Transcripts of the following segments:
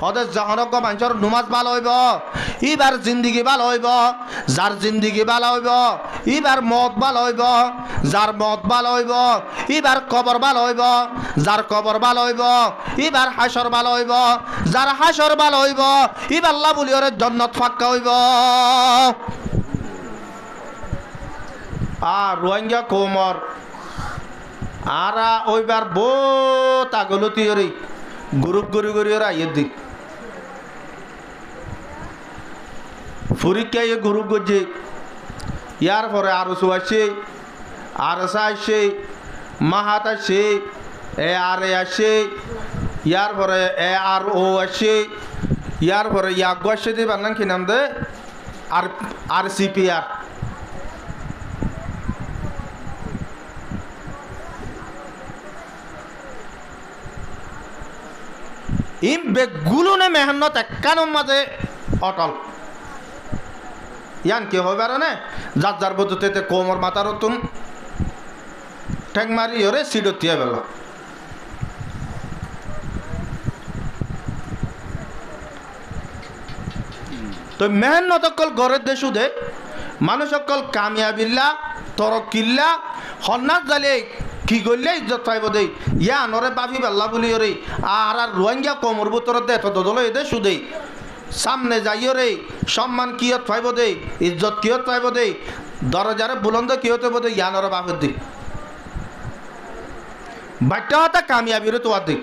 হদে জহনজ্ঞ মানুষের নমাজ ভালো হইব, ইবার জিন্দিগি ভালো হইব। যার জিন্দিগি ভালো হইব ইবার মত ভালো হইব, যার মত ভালো হইব ইবার কবর ভালো হইব, যার কবর ভালো হইব ইবার হাসর ভালো হইব, যার হাসর ভালো হইব ইবার আল্লাহ বলি ওরে জান্নাত ফাক্কা হইব। আর রোহিঙ্গা কোমর আর ওইবার বহুত আগলতি ওরে গ্রুপ গড়ি গড়ি ওরা ইয়ে দিক পরীক্ষায় গ্রুপ করছে। ইয়ার পরে আরসু আসে, আরসা আসে, মাহাত আসে, এ আর এ আসে, ইয়ার পরে এ আর ও আসে, ইয়ার পরে ইয়াগো আসে দিবার নাম কি নাম দে আর আর সিপিআর। ইম বেগুলো নে মেহনত একানোর মাঝে অটল ইয়ান কি হবে না যার যার পদ্ধতিতে কোমর মাথার তুন ঠেক মারি ওরে সিডতিয়া বেলা। তো মেহনত অকল গড়ের দেশু দে মানুষ অকল কামিয়াবিল্লা তরকিল্লা হন্নাত জালে কি করলে ইজ্জত পাইব দেই ইয়া নরে বাবি বেল্লা বলি ওরে আর আর রোহিঙ্গা কোমর ভিতরত দে তো দলে দে সুদেই সামনে যাইও রে সম্মান কিয়ত পাইব দে ইজ্জত কিয়ত পাইব দে দরজারে বুলন্দ কিয়ত হইব দে ইয়া নরে বাপের দিক বাচ্চা হতা কামিয়াবির তোমার দিক।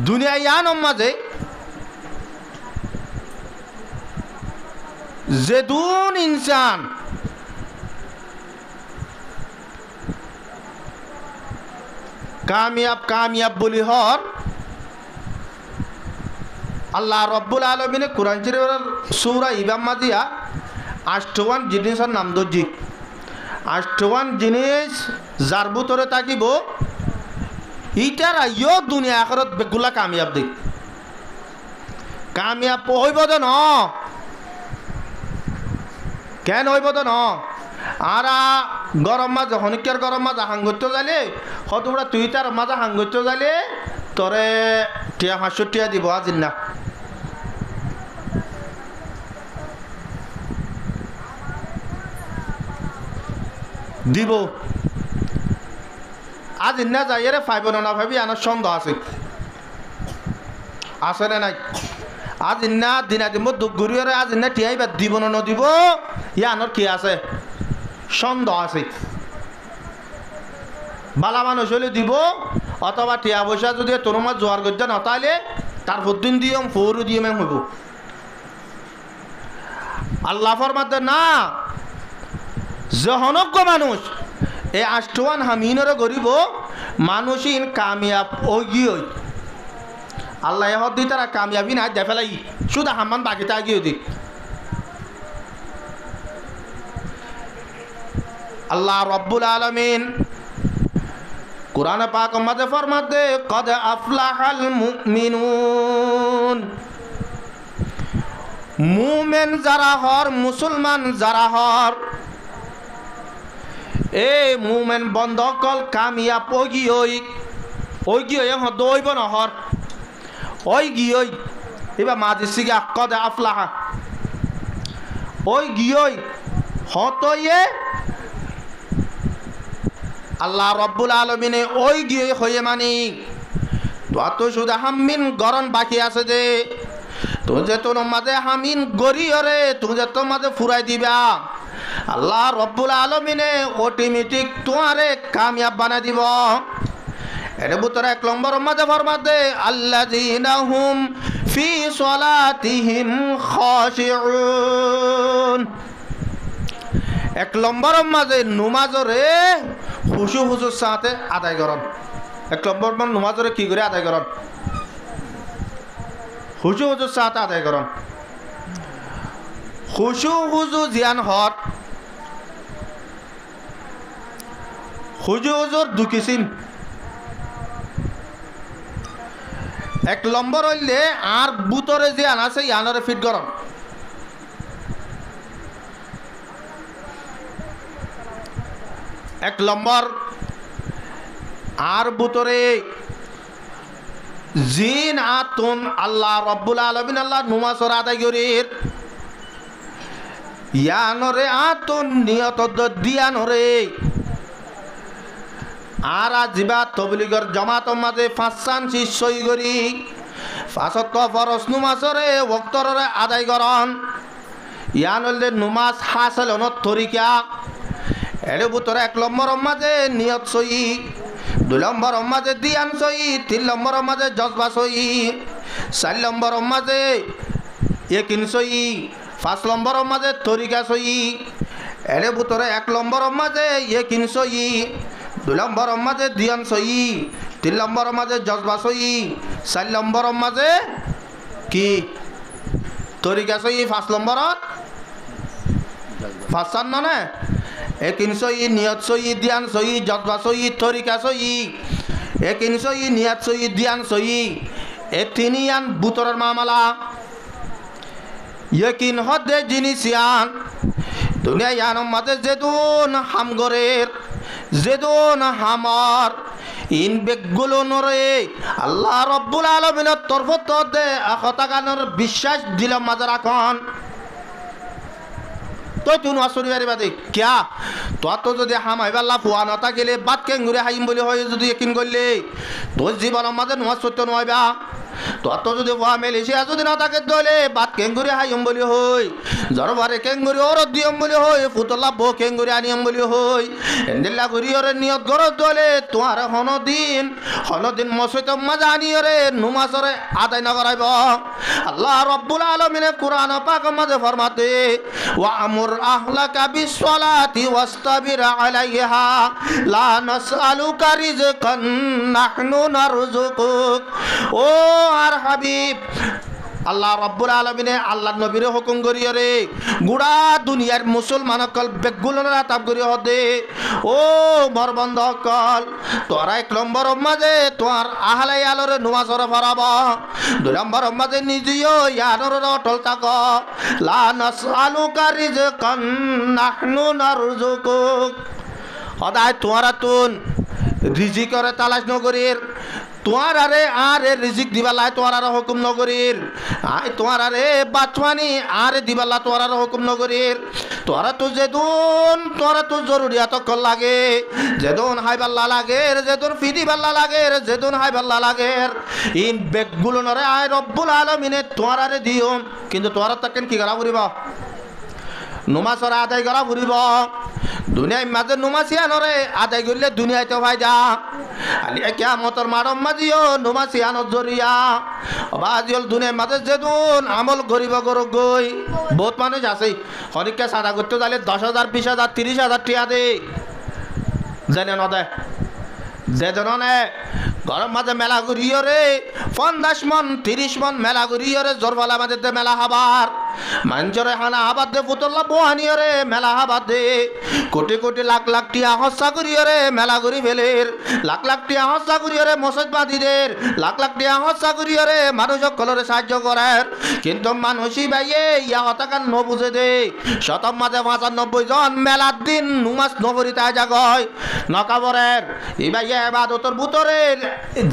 দুনিয়া ইয়ান মাঝে যেদুন ইনসান কামিয়াব কামিয়াব বলি হর আল্লাহ রব্বুল আলমিনে কুরআন শরীফের সূরা ইবাম মাজিয়া ৮টা জিনিসের নাম দর্জি। ৮টা জিনিস যার ভিতরে থাকিব ইটার আইও দুনিয়া আখরত বেগুলা কামিয়াব দিক কামিয়াব হইব তো ন কেন হইব তো ন আর গরম মাঝে হনিকার গরম মাঝে হাঙ্গত্য যালে হতোটা তুই তার মাঝে হাঙ্গত্য যালে তোরে টিয়া ৫০০ টিয়া দিব আজিন না দিব আজিন না যাই রে ফাইব না ভাবি আনার সন্দেহ আছে আছে না নাই আজিন না দিনা দিব দুঃখ ঘুরিয়ে আজিন না টিয়াই বা দিব না দিব ইয়া আনার কি আছে সন্দেহ আছে। বালা মানুষ হলে দিব অথবা টিয়া পয়সা যদি তোর মাছ জোয়ার গজ্জা নতাইলে তার প্রদিন দিয়ম ফৌরু দিয়ে মেম হইব। আল্লাহ ফরমাতে না জহনজ্ঞ মানুষ এই ৮টা হামিনরে গরিব মানুষইন কামিয়াব ওই আল্লাহ এহদ দি তারা কামিয়াবি না দে ফেলাই শুধু হামান বাকিটা গিয়ে দিক। আল্লাহ রব্বুল আলামিন কুরআন পাক মাঝে ফরমাতে কদ আফলাহাল মুমিনুন মুমিন যারা হর মুসলমান যারা হর এ মুমিন বন্ধকল কামিয়াব ওই গিয়ে দইব নহর ওই গিয়ে এবার মাদিসিগা কদ আফলাহা ওই গিয়ে হতয়ে আল্লাহ রব্বুল আলমিনে ওই গিয়ে হয়ে মানি তো শুধু হামিন গরম বাকি আছে যে তুমি যে তোর মাঝে হামিন গড়িয়রে তুমি যে তোর মাঝে ফুরাই দিবা আল্লাহ রব্বুল আলমিনে অটোমেটিক তোমারে কামিয়াব বানাই দিব। এর ভিতরে ১ নম্বর মাঝে ফরমাতে আল্লাযীনা হুম ফি সলাতিহিম খাশিউন ১ নম্বর মাঝে নমাজরে খুশু খুশুর সাথে আদায় করন। ১ নম্বর মান নমাজরে কি করে আদায় করন খুশু খুশুর সাথে আদায় করন। খুশু খুশু জিয়ান হট খুশু খুশুর ২ কিসিম। ১ নম্বর হইলে আর বুতরে যে আন আছে ইয়ানরে ফিট করন। ১ নম্বর আর বুতরে জিন আতুন আল্লাহ রব্বুল আলামিন আল্লাহ নুমাজর আদায় করির ইয়ানরে আতুন নিয়ত দিয়ানরে আর আজিবা তবলিগর জামাত মাঝে ফাঁসান শিষ্যই করি ফাঁসত ফরস নুমাজরে ওক্তরে আদায় করন ইয়ান হলে নুমাজ হাসল অনত তরিকা এর ভিতরে 1 নম্বর মাঝে নিয়ত সই 2 নম্বর মাঝে দিয়ান সই 3 নম্বর মাঝে জজবা সই 4 নম্বর মাঝে ইয়াকিন সই 5 নম্বর মাঝে তরিকা সই এর ভিতরে 1 নম্বর মাঝে ইয়াকিন সই 2 নম্বর মাঝে দিয়ান সই 3 নম্বর মাঝে জজবা সই 4 নম্বর মাঝে কি তরিকা সই 5 নম্বরত ফাসান না একিন সই নিয়ত সই দিয়ান সই জজবা সই তরিকা সই একিন সই নিয়ত সই দিয়ান সই এ তিনিয়ান বুতরের মামলা ইয়কিন হদে জিনিসিয়ান দুনিয়া ইয়ান মাঝে যেদুন হামগরের যেদুন হামার ইন বেগগুলো নরে আল্লাহ রব্বুল আলামিনের তরফ দে আখতাগানোর বিশ্বাস দিলাম মাঝে রাখন তো তুই আসরি বাড়ি বাদে কিয়া তো যদি হামাইবাল্লা ফুয়া নতা গেলে বাদ কেঙ্গুরে হাইম বলে হয় যদি একিন করলে তোর জীবনের মাঝে নোয়াজ সত্য নয়বা তত যদি ফুয়া মেলেছিয়া যদি না তাকে দলে বাদ কেঙ্গুরে হাইম বলি হই জরবারে কেঙ্গুরি ওর দিয়ম বলি হই ফুতলা বো কেঙ্গুরি আনিয়ম বলি হই এন্দিল্লা ঘুরি ওরে নিয়ত গরজ দলে তোমার হনদিন মসজিদ মাঝে আনিয়রে নুমাজরে আদায় না করাইব আল্লাহ রব্বুল আলামিনে কুরআন পাক মাঝে ফরমাতে ওয়া আমুর আহলাকা বিসসালাতি ওয়াস্তাবির আলাইহা লা নাসআলুকা রিজকান নাহনু নারযুকুক ও আর হাবিব আল্লাহ রব্বুল আলামিনে আল্লাহ নবীর হুকুম করিয়ে রে গুড়া দুনিয়ার মুসলমান কল বেগুলরা তাপ করি হদে ও মরবন্ধ কল তোরা 1 নম্বর মাঝে তোর আহলাই আলোরে নুমাজরে ফরাব 2 নম্বর মাঝে নিজেও ইয়ানোর অটল থাক লা নাসআলুকা রিজকান নাহনু নারযুকুক সদায় তোরা তুন রিজিকরে তালাশ নগরীর তোমার আরে আরে রিজিক দিবালাই তোমার আর হুকুম নগরীর আয় তোমার আরে বাতওয়ানি আরে দিবালা তোমার আর হুকুম নগরীর তোরা তো জরুরিয়াত কল লাগে যেদুন হাইবাল্লা লাগে যেদুন ফিদি বাল্লা লাগে যেদুন হাইবাল্লা লাগে ইন বেগগুলো নরে আয় রব্বুল আলামিনে তোমার আরে দিও কিন্তু তোরা তাকেন কি করা ফুরিব নুমাজর আদায় করা ফুরিব দুনিয়ায় মাঝে নুমাসিয়া নরে আদায় করলে দুনিয়াতে ফায়দা আলিয়া কিয়ামতর মারম মাজিও নুমাসিয়ানত জরিয়া বাজিল দুনিয়ায় মাঝে যেদুন আমল করিব গর গই বহুত মানুষ আছে হরিকে সাদা করতে যাইলে 10,000 20,000 30,000 টিয়া দে জানে না দে যেজন নে গরম মাঝে মেলা ঘুরিও রে 50 মন 30 মন মেলা ঘুরিও রে জোরবালা মাঝে মেলা হাবার মাঞ্জরে হানা হাবাদ দে পুতল্লা বোহানিও রে মেলা হাবাদ দে কোটি কোটি লাখ লাখ টিয়া হস্যা করিও রে মেলা ঘুরি ফেলের লাখ লাখ টিয়া হস্যা করিও রে মসজিদ বাদীদের লাখ লাখ টিয়া হস্যা করিও রে মানুষ সকলের সাহায্য করার কিন্তু মানুষই বাইয়ে ইয়া হতাকান ন বুঝে দে শতম মাঝে 95 জন মেলার দিন নুমাজ নগরীতে জাগয় নকাবরের এই বাইয়ে ইবাদতর ভিতরে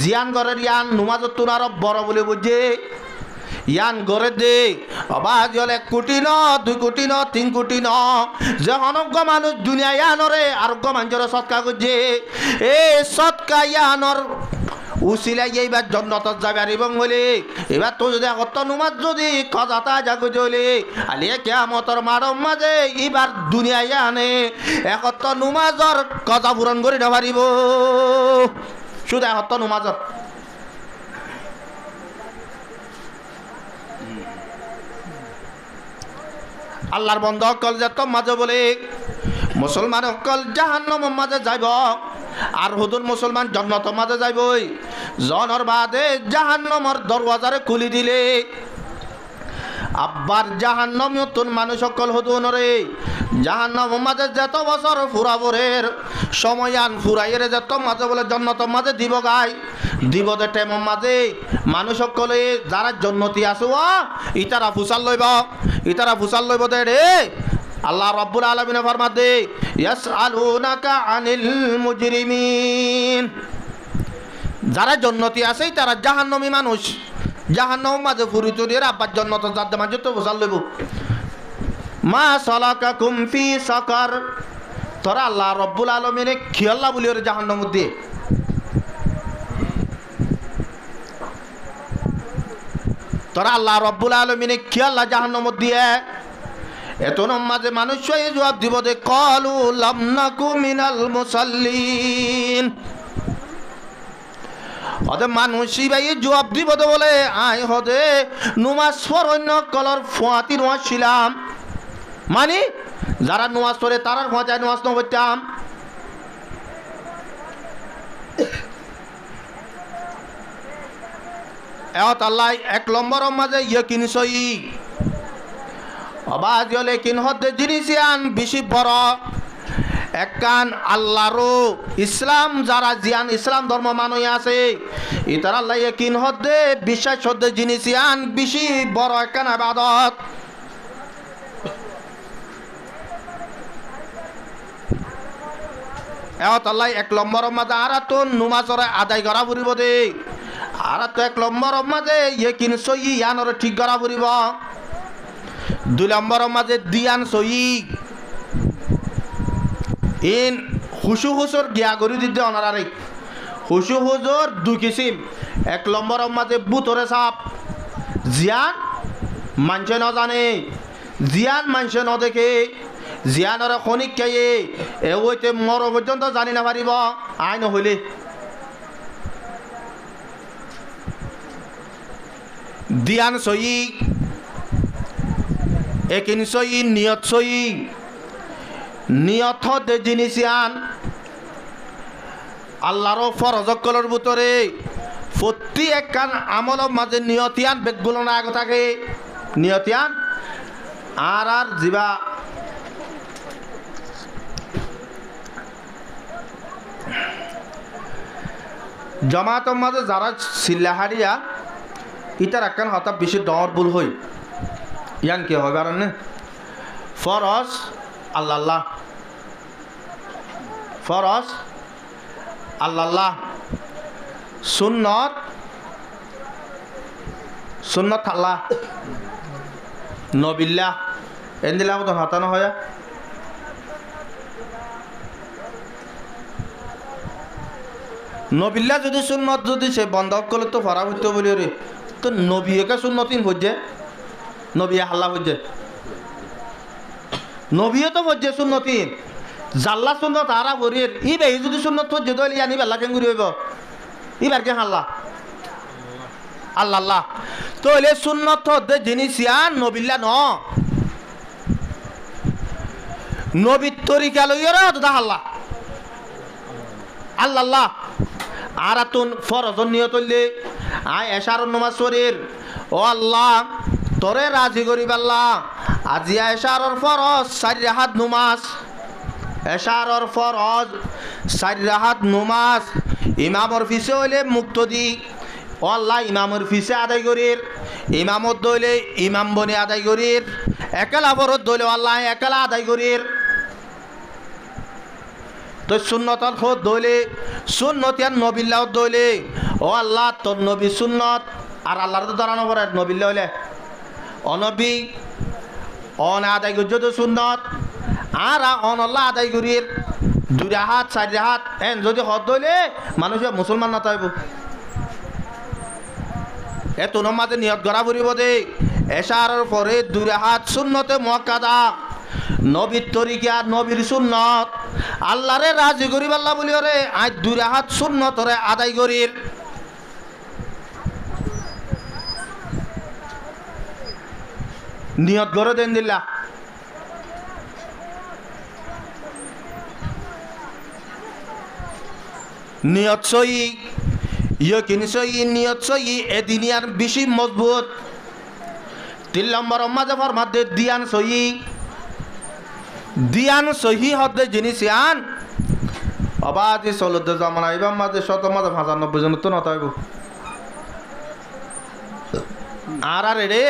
জিয়ান গরের ইয়ান নুমাজত তুনার বড় বলে বুঝে ইয়ান গড়ে দে অবাজ হলে 1 কোটি ন 2 কোটি ন 3 কোটি ন যে অনজ্ঞ মানুষ দুনিয়া ইয়ানরে আরোগ্য মানুষের সৎকা করছে এই সৎকা ইয়ানর উসিলা এইবার জন্নত যাবে আর এবং হলে এবার তো যদি কত নুমাজ যদি কজাতা জাগো চলে আলিয়া কিয়ামতর মারম মাঝে এবার দুনিয়া ইয়ানে একত নুমাজর কজা পূরণ করে না পারিব শুধু একত নুমাজর আল্লাহর বন্ধ অকল যত মাঝে বলে মুসলমান অকল জাহান্নামের মাঝে যাইব আর হুদুর মুসলমান জান্নাতের মাঝে যাইবই জনের বাদে জাহান্নামের দরওয়াজারে খুলি দিলে আব্বার জাহান্নাম নতুন মানুষ সকল হুদুনরে জাহান্নামের মাঝে যত বছর ফুরাবরের সময়য়ান ফুরাইয়ের যত মাঝে বলে জান্নাতের মাঝে দিব গায় দিব দে টেমের মাঝে মানুষ সকলে যারা জন্নতি আছে ইতারা ফুসাল লইব দে রে আল্লাহ রাব্বুল আলামিন ফরমাতে ইয়াসআলুনাকা আনিল মুজরিমিন যারা জন্নতি আছে তারা জাহান্নামী মানুষ জাহান্নাম মাঝে ফুরি তরির আব্বার জন্নত যাদের মাঝে তো বোঝাল লইব মা সালাকাকুম ফি সাকার তোরা আল্লাহ রব্বুল আলামিনে কি আল্লাহ বলি ওরে জাহান্নাম দিয়ে তোরা আল্লাহ রব্বুল আলামিনে কি আল্লাহ জাহান্নাম দিয়ে এত মাঝে মানুষ এই জবাব দিব দে ক্বালু লাম নাকু মিনাল মুসাল্লিন ওদের মানুষই ভাই জবাব দিব তো বলে আয় হদে নুমাজ পড়ন্য কলর ফুয়াতি নোয়াজ ছিলাম মানে যারা নোয়াজ পড়ে তারা ফুয়াতে নোয়াজ ন পড়তাম এত আল্লাহ এক নম্বর মাঝে ইয়কিন সই অবাজ লেকিন হদে জিনিস আন বেশি বড় একখান আল্লাহরও ইসলাম যারা জিয়ান ইসলাম ধর্ম মানুষ আছে ইতার আল্লাহ ইয়কিন হদে বিশ্বাস হদে জিনিস আন বেশি বড় একখান ইবাদত এত আল্লাহ এক নম্বর মাঝে আর তো নুমাজর আদায় করা ফুরিব দে আর তো এক নম্বর মাঝে ইয়কিন সই ইয়ানর ঠিক করা ফুরিব দুই নম্বর মাঝে দিয়ান সই ইন হুসু হুসুর গিয়া করি দিতে অনারারে হুসু হুজুর দুই কিসিম এক নম্বর মাঝে বুতরে সাপ জিয়ান মানুষে ন জানে জিয়ান মানুষে ন দেখে জিয়ানর খনিক খাইয়ে এ ওইতে মর পর্যন্ত জানি না পারিব আই নহলে দিয়ান সই একিন সই নিয়ত সই নিয়ত দে জিনিস আন আল্লাহর ফরজকলের ভিতরে প্রতি একখান আমলের মাঝে নিয়তিয়ান বেগগুলো না আগে থাকে নিয়তিয়ান আর আর জিবা জমাতের মাঝে যারা সিল্লাহারিয়া ইটার একখান হঠাৎ বেশি ডর ভুল হই ইয়ান কি হয় কারণে ফরজ আল্লাহ ফরজ আল্লাহ সুন্নত সুন্নত আল্লাহ নবিল্লাহ এন্দিলা মতন হাতানো হয় নবিল্লা যদি সুন্নত যদি সে বন্ধ করলে তো ফরা হইতে বলি রে তো নবীকে সুন্নতিন হচ্ছে নবী হাল্লা হচ্ছে নবীও তো হচ্ছে সুন্নতিন জাল্লা সুন্নত আরা ভরির ই বেহি যদি সুন্নত হচ্ছে দলি আনি বেলা কেঙ্গুরি হইব ইবার কে হাল্লা আল্লাহ তো এলে সুন্নত হচ্ছে জিনিস ইয়ান নবিল্লা ন নবীর তরিকা লইরা তো হাল্লা আল্লাহ আর তুন ফরজন নিয়ত হইলে আয় এশার নমাজ শরীর ও আল্লাহ তোরে রাজি করিব আল্লাহ আজি এশারর ফরজ 4 রাকাত নমাজ এশারর ফরজ 4 রাকাত নমাজ ইমামর ফিসে হইলে মুক্তদি ও আল্লাহ ইমামর ফিসে আদায় করির ইমামত দইলে ইমাম বনে আদায় করির একলা ফরজ দইলে আল্লাহ একলা আদায় করির তো সুন্নতর খোদ দইলে সুন্নতিয়ান নবিল্লাহ দইলে ও আল্লাহ তোর নবী সুন্নত আর আল্লাহর তো দাঁড়ানো পড়ে নবিল্লাহ হইলে অনবী অন আদায় করছে তো সুন্নত আর অন আল্লাহ আদায় করির 2 রাকাত 4 রাকাত এন যদি হদ দইলে মানুষ মুসলমান না তাইব এ তোর মাঝে নিয়ত করা পড়িব দে এশারের পরে 2 রাকাত সুন্নতে মুআক্কাদা নবীর তরিকা নবীর সুন্নত আল্লাহরে রাজি করিব আল্লাহ বলি ওরে আজ 2 রাকাত সুন্নত রে আদায় করির নিয়ত করে দেন দিল্লা নিয়ত সই ইয়কিন সই নিয়ত সই এ দুনিয়ার বেশি মজবুত 3 নম্বর মাঝে ফরমাতে দিয়ান সই দিয়ান সহি হদে জিনিস আন অবাধি চলতে জামানা এবার মাঝে 95 জন তো নতাইব আর রে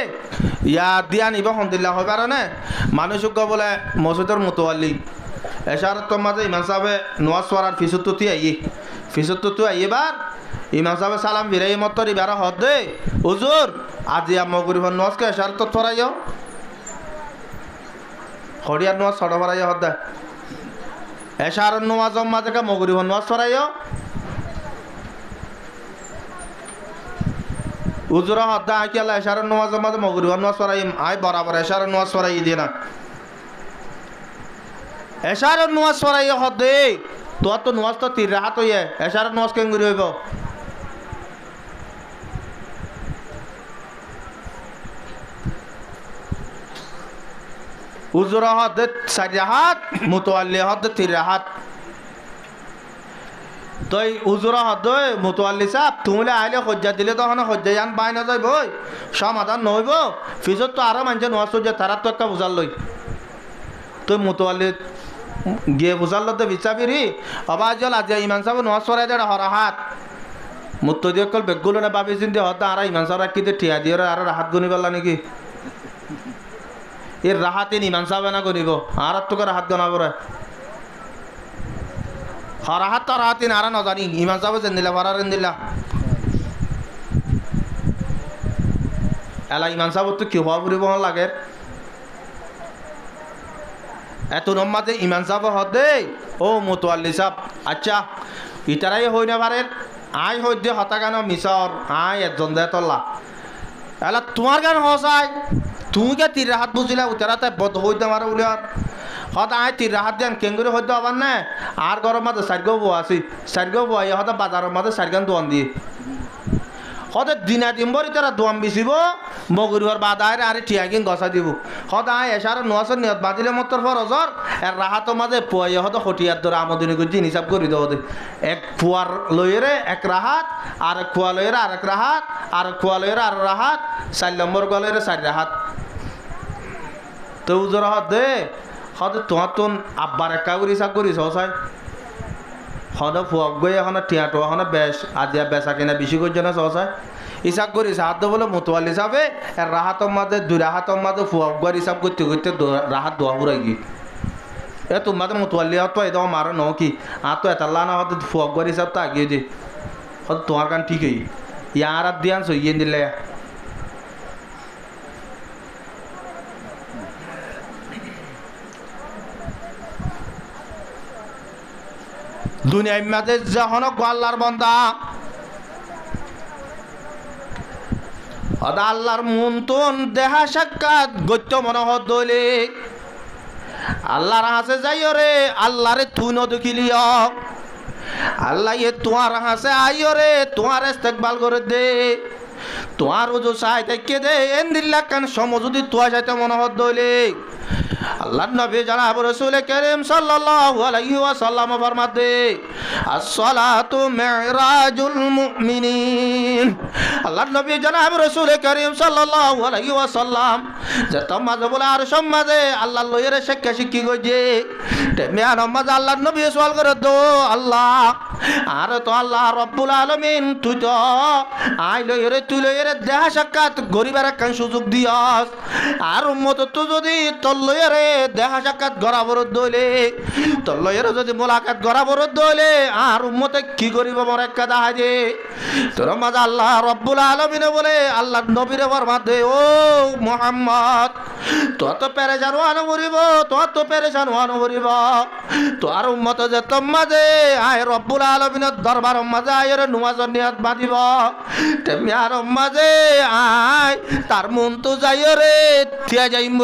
ইয়া দিয়ান ইবা হন্দিল্লা হয় কারণে মানুষকে বলে মসজিদের মতোয়ালি এসার তো মাঝে ইমাম সাহেব নোয়াজ পড়ার ফিসুত তুই আইয়ে এবার ইমাম সাহেব সালাম ফিরাই মত রিবার হদ দে হুজুর আজি মগরিব নওয়াজ কে এশার তো ফরাইও হরিয়ার নওয়াজ ছড়া ফরাইও হদ দে এশার নওয়াজ মাঝে কা মগরিব নওয়াজ ফরাইও হুজুর হদ দে আই কেলা এশার নওয়াজ মাঝে মগরিব নওয়াজ ফরাই আই বরাবর এশার নওয়াজ ফরাই দিয়ে না এশার নওয়াজ ফরাই হদ দে তো নওয়াজ তো তীর রাহাত হইয়ে এশার নওয়াজ কেঙ্গুরি হইব উজুরা হদ 4 রাহাত মুতাওয়াল্লি হদ 3 রাহাত তই উজুরা হদ মুতাওয়াল্লি সাহেব তুমি আইলে হজ্জা দিলে তখন হজ্জা জান পাই না যাইব সমাধান নহইব ফিজত তো আরো মানুষ নওয়াজ যে তারা তো একটা বুঝাল লই তুই মুতাওয়াল্লি গিয়ে বুঝাল তো বিচাবিরি অবাজল আজ ইমান সাহেব নওয়াজ পড়াই দেড় হরাহাত মুত্ত দিয়ে কল বেগুলো না বাবি চিন্তি হদ আর ইমান সাহেব রাখিতে ঠিয়া দিয়ে আর রাহাত গুনি পারলা নাকি এর রাহাতে ইমান সাহেব না করিব আর তোকে রাহাত গনা পড়ে হরাহাত তো রাহাতিন আর না জানি ইমান সাহেব যেন দিলা পারার দিলা এলা ইমান সাহেব তো কি হওয়া পুরিব লাগে এত নম্মাতে ইমান সাহেব হদে ও মুতাওয়াল্লি সাহেব আচ্ছা ইতারাই হই না পারে আই হই দে হতা গান মিশর আই একজন দে তল্লা এলা তোমার গান হসাই তুমি কে 3 রাহাত বুঝিলা উতারাতে বদ হইতে মারে বলে আর হদ আই 3 রাহাত দেন কেঙ্গুরি হইতে আবার না আর গরম মাঝে 4 গো বসি 4 গো বই হদ বাজারের মাঝে 4 গান দোয়ান দিয়ে হদ দিনা দিনবরি তারা দোয়ান বিছিব মগরিবার বাদায় আরে ঠিয়াকিন গছা দিব হদ আই এশার নওয়াজের নিয়ত বাজিলে মতর ফরজর এর রাহাত মাঝে পুয়াই হদ হটিয়ার ধরে আমদিনি গুজি হিসাব করি দাও দে এক ফুয়ার লইরে এক রাহাত আর এক ফুয়া লইরে আর এক রাহাত আর এক ফুয়া লইরে আর রাহাত 4 নম্বর গলেরে 4 রাহাত তো উজর হদ দে হদ তোমার তুন আব্বার একা করি হিসাব করিস হসাই হদ ফুয়াক গই এখন টিয়াটো এখন বেশ আজিয়া বেচা কিনা বেশি করছে না সহসায় হিসাব করি হাত বলে মুতাওয়াল্লি হিসাবে এর রাহাতর মাঝে 2 রাহাতর মাঝে ফুয়াক গই হিসাব করতে করতে রাহাত দোয়া পুরাই গি এ তোমাদের মুতাওয়াল্লি হতো এই দাও মারো ন কি আর তো এতাল্লা না হতো ফুয়াক গই হিসাব তো আগিয়ে দে হত তোমার কান ঠিক হই ইয়ার আর দিয়ান সইয়ে দিলে দুনিয়ার মাঝে যখন আল্লাহর বান্দা আল্লাহর মন্তন দেহা সাক্ষাৎ গত্য মনোহর দইলে আল্লাহর হাসে যাইও রে আল্লাহরে তুই ন দেখিলিও আল্লাহ এ তোমার হাসে আইও রে তোমার ইস্তেকবাল করে দে তোমার ওজো সাই থেকে দে এন্দিল্লা কান সমজুদি তোয়া সাইতে মনোহর দইলে আল্লাহ নবী জনাব রাসূল করিম সাল্লাল্লাহু আলাইহি ওয়াসাল্লাম ফরমাতে as-salatu mi'rajul mu'minin আল্লাহ নবী জনাব রাসূল করিম সাল্লাল্লাহু আলাইহি ওয়াসাল্লাম যে তোমাজ বলে আর সমাজে আল্লাহ লইরে শিক্ষা শিক্ষি গজে তেমিয়া নমাজ আল্লাহ নবী সওয়াল করে দো আল্লাহ আর তো আল্লাহ রব্বুল আলামিন তুই তো আই লইরে তুই লইরে দেহা সাক্ষাৎ গরিবের কান সুযোগ দিয়াস আর উম্মত তো যদি তোর লইরে দেহা সাক্ষাৎ গরাবর দইলে তোর লইরে যদি মোলাকাত গরাবর দইলে আর উম্মতে কি করিব মোর একটা দাহাই দে তোর মাঝে আল্লাহ রব্বুল আলামিন বলে আল্লাহ নবীরে ফরমাতে ও মুহাম্মদ তো তো পেরেশান হওয়ানো করিব তো পেরেশান হওয়ানো করিব তো আর উম্মত যে তোর মাঝে আয় রব্বুল আলামিনের দরবার মাঝে আয়ের নুমাজর নিয়ত বাঁধিব তেমনি আর মাঝে আয় তার মন তো যাইও রে থিয়া যাইব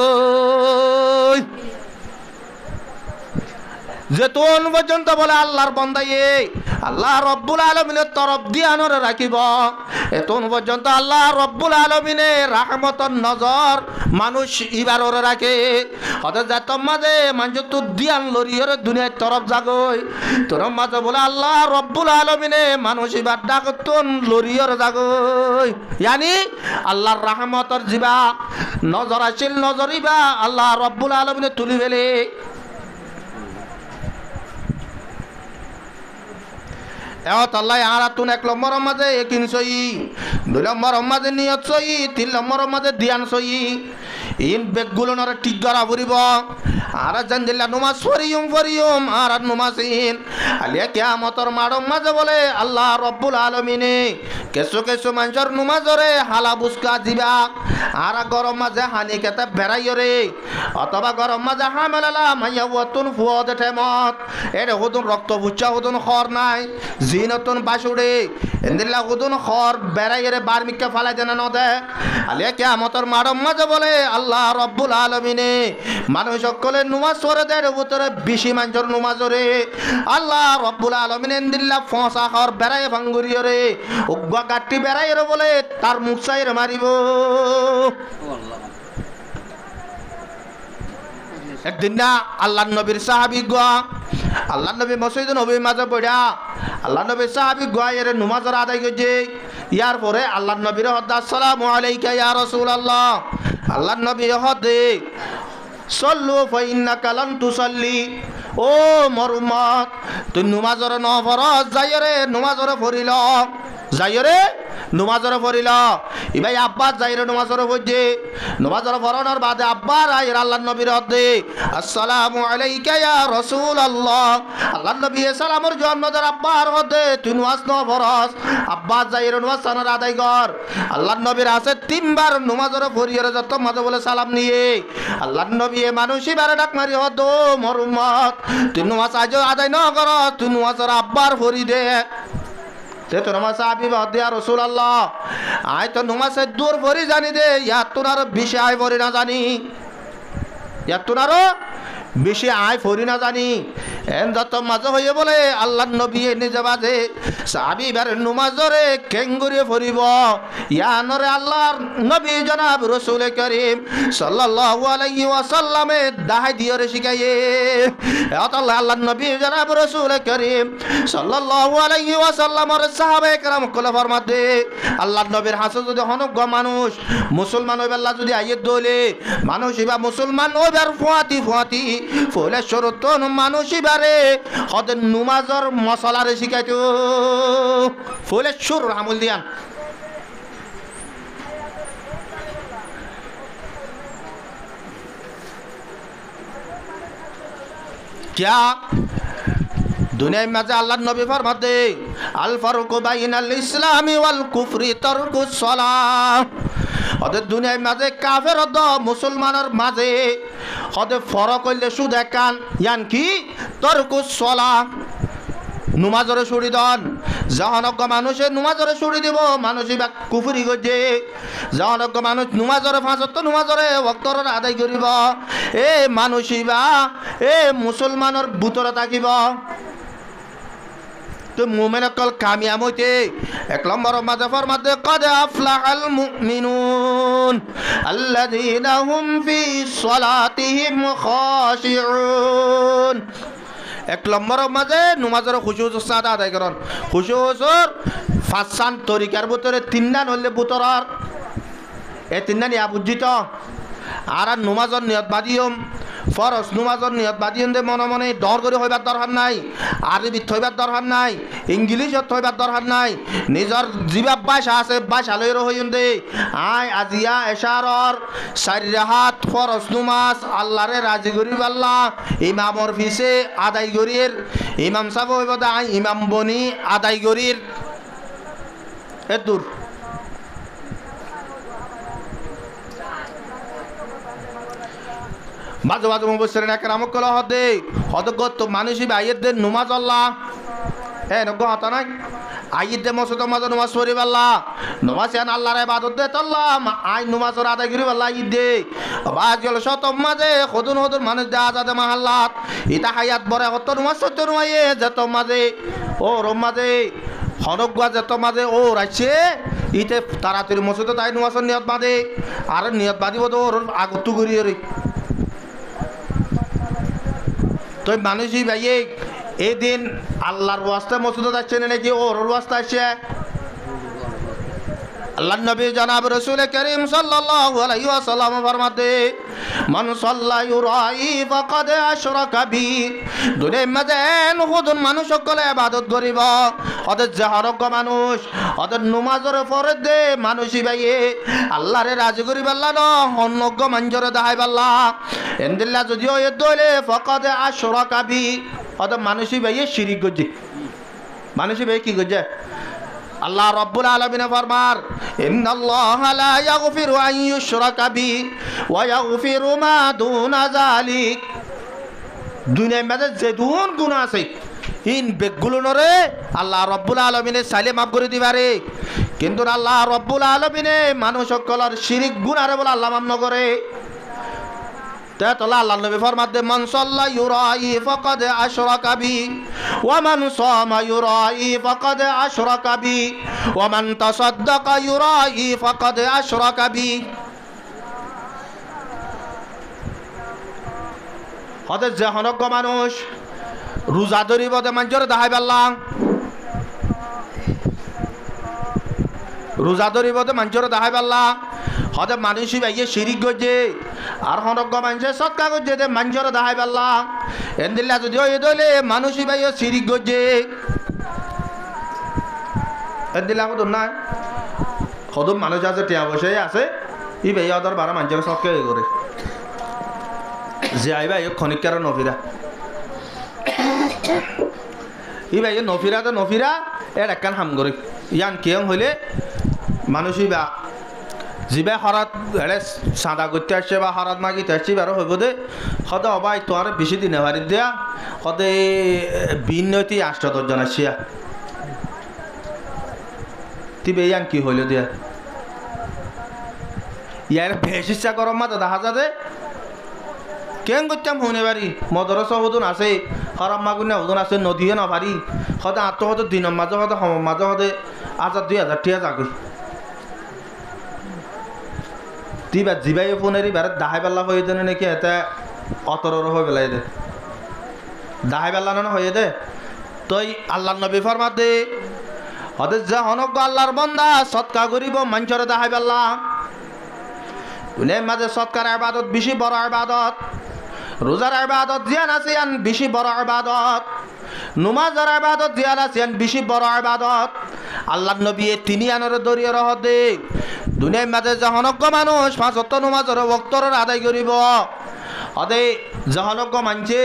যেতন পর্যন্ত বলে আল্লাহর বান্দায়ে আল্লাহ রব্বুল আলামিনের তরফ দিয়ে আনরে রাখিব এতন পর্যন্ত আল্লাহ রব্বুল আলামিনের রহমতের নজর মানুষ ইবার ওরে রাখে অথচ যত মাঝে মানুষ তো দিয়ান লরিয়র দুনিয়ার তরফ জাগই তোর মাঝে বলে আল্লাহ রব্বুল আলামিনে মানুষ ইবার ডাকতন লরিয়র জাগই ইয়ানি আল্লাহর রহমতের জিবা নজর আসিল নজরিবা আল্লাহ রব্বুল আলামিনে তুলি ফেলে আল্লাহ আর তুন 1 নম্বর মাঝে একিন সই 2 নম্বর মাঝে নিয়ত সই 3 নম্বর মাঝে ধ্যান সই ইন বেগগুলো নরে ঠিক করা পড়িব আর জানদিল্লা নমাজ ফরিয়ম আর নমাজিন আলিয়া কিয়ামতর মাড়ম মাঝে বলে আল্লাহ রব্বুল আলামিনে কেসো মানুষের নমাজরে হালা বুসকা দিবা আর গরম মাঝে হানি কেতে বেড়াইরে অথবা গরম মাঝে হামেলালা মাইয়া ওয়াতুন ফুয়দ ঠেমত এরে হুদুন রক্ত বুচ্চা হুদুন খর নাই জিনতুন বাসুড়ে এন্দিল্লা হুদুন খর বেড়াইরে বারমিককে ফালাই দেনা ন দে আলিয়া কিয়ামতর মাড়ম মাঝে বলে আল্লাহ রব্বুল আলামিনে মানুষ সকলে নমাজ পড়ে দেয় ভিতরে বেশি মানুষের নমাজরে আল্লাহ রব্বুল আলামিন এন্দিল্লা ফসা খর বেড়াই ভাঙ্গুরিয়রে উগ্গা কাটি বেড়াইরে বলে তার মুখ চাইরে মারিব একদিন না আল্লাহ নবীর সাহাবী গোয়া আল্লাহ নবী মসজিদ নবী মাঝে পড়া আল্লাহ নবীর সাহাবী গোয়া এর নমাজের আদায় করছে ইয়ার পরে আল্লাহ নবীর হদ্দা আসসালামু আলাইকা ইয়া রাসূলুল্লাহ আল্লাহ নবী হদে সল্লু ফাইন্নাকা লান তুসাল্লি ও মোর উম্মত তুই নমাজের ন ফরজ যাইরে নমাজের পড়িল যাইরে নমাজের পড়িল ইবাই আব্বাস যাইরে নমাজের পড়ছে নমাজের পড়ানোর বাদে আব্বার আইর আল্লাহ নবীর হদে আসসালামু আলাইকা ইয়া রাসূলুল্লাহ আল্লাহ নবী সালামর জন্মদার আব্বার হদে তুই নমাজ ন ফরজ আব্বাস যাইরে নমাজ সানার আদায় কর আল্লাহ নবীর আছে 3 বার নমাজের পড়িয়ে যত মাঝে বলে সালাম নিয়ে আল্লাহ নবী মানুষই বারে ডাক মারি হদো মোর উম্মত তুই নমাজ আজ আদায় ন কর তুই নমাজের আব্বার পড়ি দে তো নমাজ আবি বাদিয়া রাসূলুল্লাহ আই তো নমাজের দূর পড়ি জানি দে ইয়া তোনার বেশি আই পড়ি না জানি ইয়া তোনার বেশি আয় ফরি না জানি এন যত মাঝে হয়ে বলে আল্লাহ নবী নিজে বাজে সাহাবী বার নমাজরে কেঙ্গুরে ফরিব ইয়ানরে আল্লাহর নবী জনাব রাসূল করিম সাল্লাল্লাহু আলাইহি ওয়াসাল্লামে দাহাই দিয়রে শিখাইয়ে আল্লাহ নবী জনাব রাসূল করিম সাল্লাল্লাহু আলাইহি ওয়াসাল্লামর সাহাবায়ে কেরাম কলে ফরমাতে আল্লাহ নবীর হাসে যদি হনক মানুষ মুসলমান হইবে আল্লাহ যদি আইয়ে দলে মানুষ ইবা মুসলমান হইবার ফুয়াতি ফলে শরতন মানুষই বারে হদের নমাজর মশলারে শিখাইতো ফলে সুর আমল দিয়ান क्या दुनिया में अल्लाह नबी फरमाते अल फर्क বাইনাল ইসলামি ওয়াল কুফরি তারকুস সালাহ ওদের দুনিয়ার মাঝে কাফের দ মুসলমানের মাঝে ওদের ফরক হইলে শুধু একান ইয়ান কি তারকুস সালাহ নমাজরে ছুড়ি দন জহনজ্ঞ মানুষে নমাজরে ছুড়ি দিব মানুষই বা কুফরি গজে জহনজ্ঞ মানুষ নমাজরে ফাঁসত নমাজরে ওয়াক্তরে আদায় করিব এ মানুষই বা এ মুসলমানের ভিতরে থাকিব তো মুমিন কল কামিয়াব হইতে 1 নম্বর মাঝে ফরমাতে কদ আফলাহাল মুমিনুন আল্লাযীনা হুম ফি সালাতিহিম খাশিউন 1 নম্বর মাঝে নমাজের খুশু সাদা আদায় করন খুশুর ফাসান তরিকার ভিতরে 3টা হইলে ভিতরার এই 3টা নিয়া বুঝিত আর নমাজের নিয়ত বাদিয়ম ফরজ নমাজের নিয়ত বাদিয়ম দে মনে মনে ডর করে হইবার দরকার নাই আরবিত হইবার দরকার নাই ইংলিশত হইবার দরকার নাই নিজর জিবা ভাষা আছে ভাষা লইর হইন দে আই আজিয়া এশারর 4 রাহাত ফরজ নমাজ আল্লাহরে রাজি করিব আল্লাহ ইমামর ফিসে আদায় করির ইমাম সাহেব হইব দা ইমাম বনি আদায় করির এদুর মাঝে মাঝে মুবশির না কেরাম কল হদে হদগত মানুষই বাইয়েদের নমাজ আল্লাহ হ্যাঁ নগ হতা নাই আইয়েদে মসজিদ মাঝে নমাজ পড়িব আল্লাহ নমাজ আন আল্লাহর ইবাদত দে আল্লাহ আই নমাজের আদায় করিব আল্লাহ ঈদে বাজ গেল শত মাঝে হদুন মানুষ দে আজাদে মাহাল্লাত ইতা হায়াত বরে হত নমাজ সত্য নমাইয়ে যত মাঝে ও রম মাঝে হনগুয়া যত মাঝে ও রাইছে ইতে তাড়াতাড়ি মসজিদে তাই নমাজের নিয়ত বাঁধে আর নিয়ত বাঁধিব তো ওর আগতু করিয়ে রে তো মানুষই ভাইয়ে এই দিন আল্লাহর ওয়াস্তে মসজিদে যাচ্ছে নাকি ওর ওয়াস্তে আসছে আল্লাহ নবী জনাব রাসূল করিম সাল্লাল্লাহু আলাইহি ওয়াসাল্লাম ফরমাতে মান সাল্লা ইউরাই ফাকাদ আশরাকা বি দুনিয়ার মাঝে হুদুন মানুষ সকলে ইবাদত করিব ওদের জাহারক মানুষ ওদের নামাজের ফরজ দে মানুষই ভাইয়ে আল্লাহরে রাজি করিব আল্লাহ ন অন্যজ্ঞ মঞ্জরে দাহাই আল্লাহ এন্দিল্লা যদিও এ দলে ফাকাদ আশরাকা বি ওদের মানুষই ভাইয়ে শিরিক করছে মানুষই ভাই কি করছে আল্লাহ রাব্বুল আলামিন ফরমার ইন্নাল্লাহা লা ইয়াগফিরু আন ইউশরাকা বি ওয়া ইয়াগফিরু মা দুনা যালিক দুনিয়ার মধ্যে যে দুন গুনাহ আছে ইন বেগুলোনরে আল্লাহ রাব্বুল আলামিনে চাইলে মাফ করে দিবারে কিন্তু আল্লাহ রাব্বুল আলামিনে মানুষ সকলের শিরিক গুনাহরে বলে আল্লাহ মাফ নকরে তাহলে আল্লাহ নবী ফরমাতে মান সাল্লা ইউরাই ফাকাদ আশরাকা বি ওয়া মান সামা ইউরাই ফাকাদ আশরাকা বি ওয়া মান তাসাদদাকা ইউরাই ফাকাদ আশরাকা বি হতে যে হনজ্ঞ মানুষ রোজা ধরিব দে মানুষের দাহাই পারলাম রোজা ধরিব দে মানুষের দাহাই পারলাম হতে মানুষই ভাইয়ে শিরিক করছে আর হনজ্ঞ মানুষের সৎকা করছে দে মানুষের দাহাই পারলাম এন্দিল্লা যদি ওই দলে মানুষই ভাইয়ে শিরিক করছে এন্দিল্লা কত না কত মানুষ আছে টিয়া বসে আছে ই ভাইয়া ওদের বারা মানুষের সৎকা করে যে আইবা এই ক্ষণিকার নফিরা ই ভাই নফিরা তো নফিরা এর একখান হাম করে ইয়ান কেম হইলে মানুষই বা যিবাই হরাত এড়ে চাঁদা করতে আসছে বা হরাত মাগিতে আসছি বারো হইব দে সদে অবাই তো আর বেশি দিনে বাড়ি দেয়া সদে বিনতি ৮ জন আসিয়া তিবে ইয়ান কি হইল দিয়া ইয়ার ভেস ইচ্ছা গরম মাথা দেখা যাবে কেন করতাম শুনে পারি মদরসা হদুন আছে হরাম মাগুনে হদুন আছে নদীয়ে নপারি সদায় আত্মহত দিনের মাঝে সদে সময় মাঝে সদে ১,০০০ ২,০০০ টিয়া যাগৈ তিবা জিবাই ফোনেরি বারে দাহাই পাল্লা হয়ে দেনে নাকি এটা অতরর হয়ে পেলাই দে দাহাই পাল্লা না হয়ে দে তই আল্লাহ নবী ফরমাতে হদে যে হনজ্ঞ আল্লাহর বন্দা সৎকা করিব মানুষের দাহাই পাল্লা দুনিয়ার মাঝে সৎকার ইবাদত বেশি বড় ইবাদত রোজার ইবাদত জিয়ান আছে আন বেশি বড় ইবাদত নামাজের ইবাদত জিয়ান আছে আন বেশি বড় ইবাদত আল্লাহর নবী তিনি আনরে দরিয়ে রহতে দুনিয়ার মাঝে যহনজ্ঞ মানুষ ৫ ওয়াক্ত নামাজের ওয়াক্তর আদায় করিব অদে যহনজ্ঞ মানছে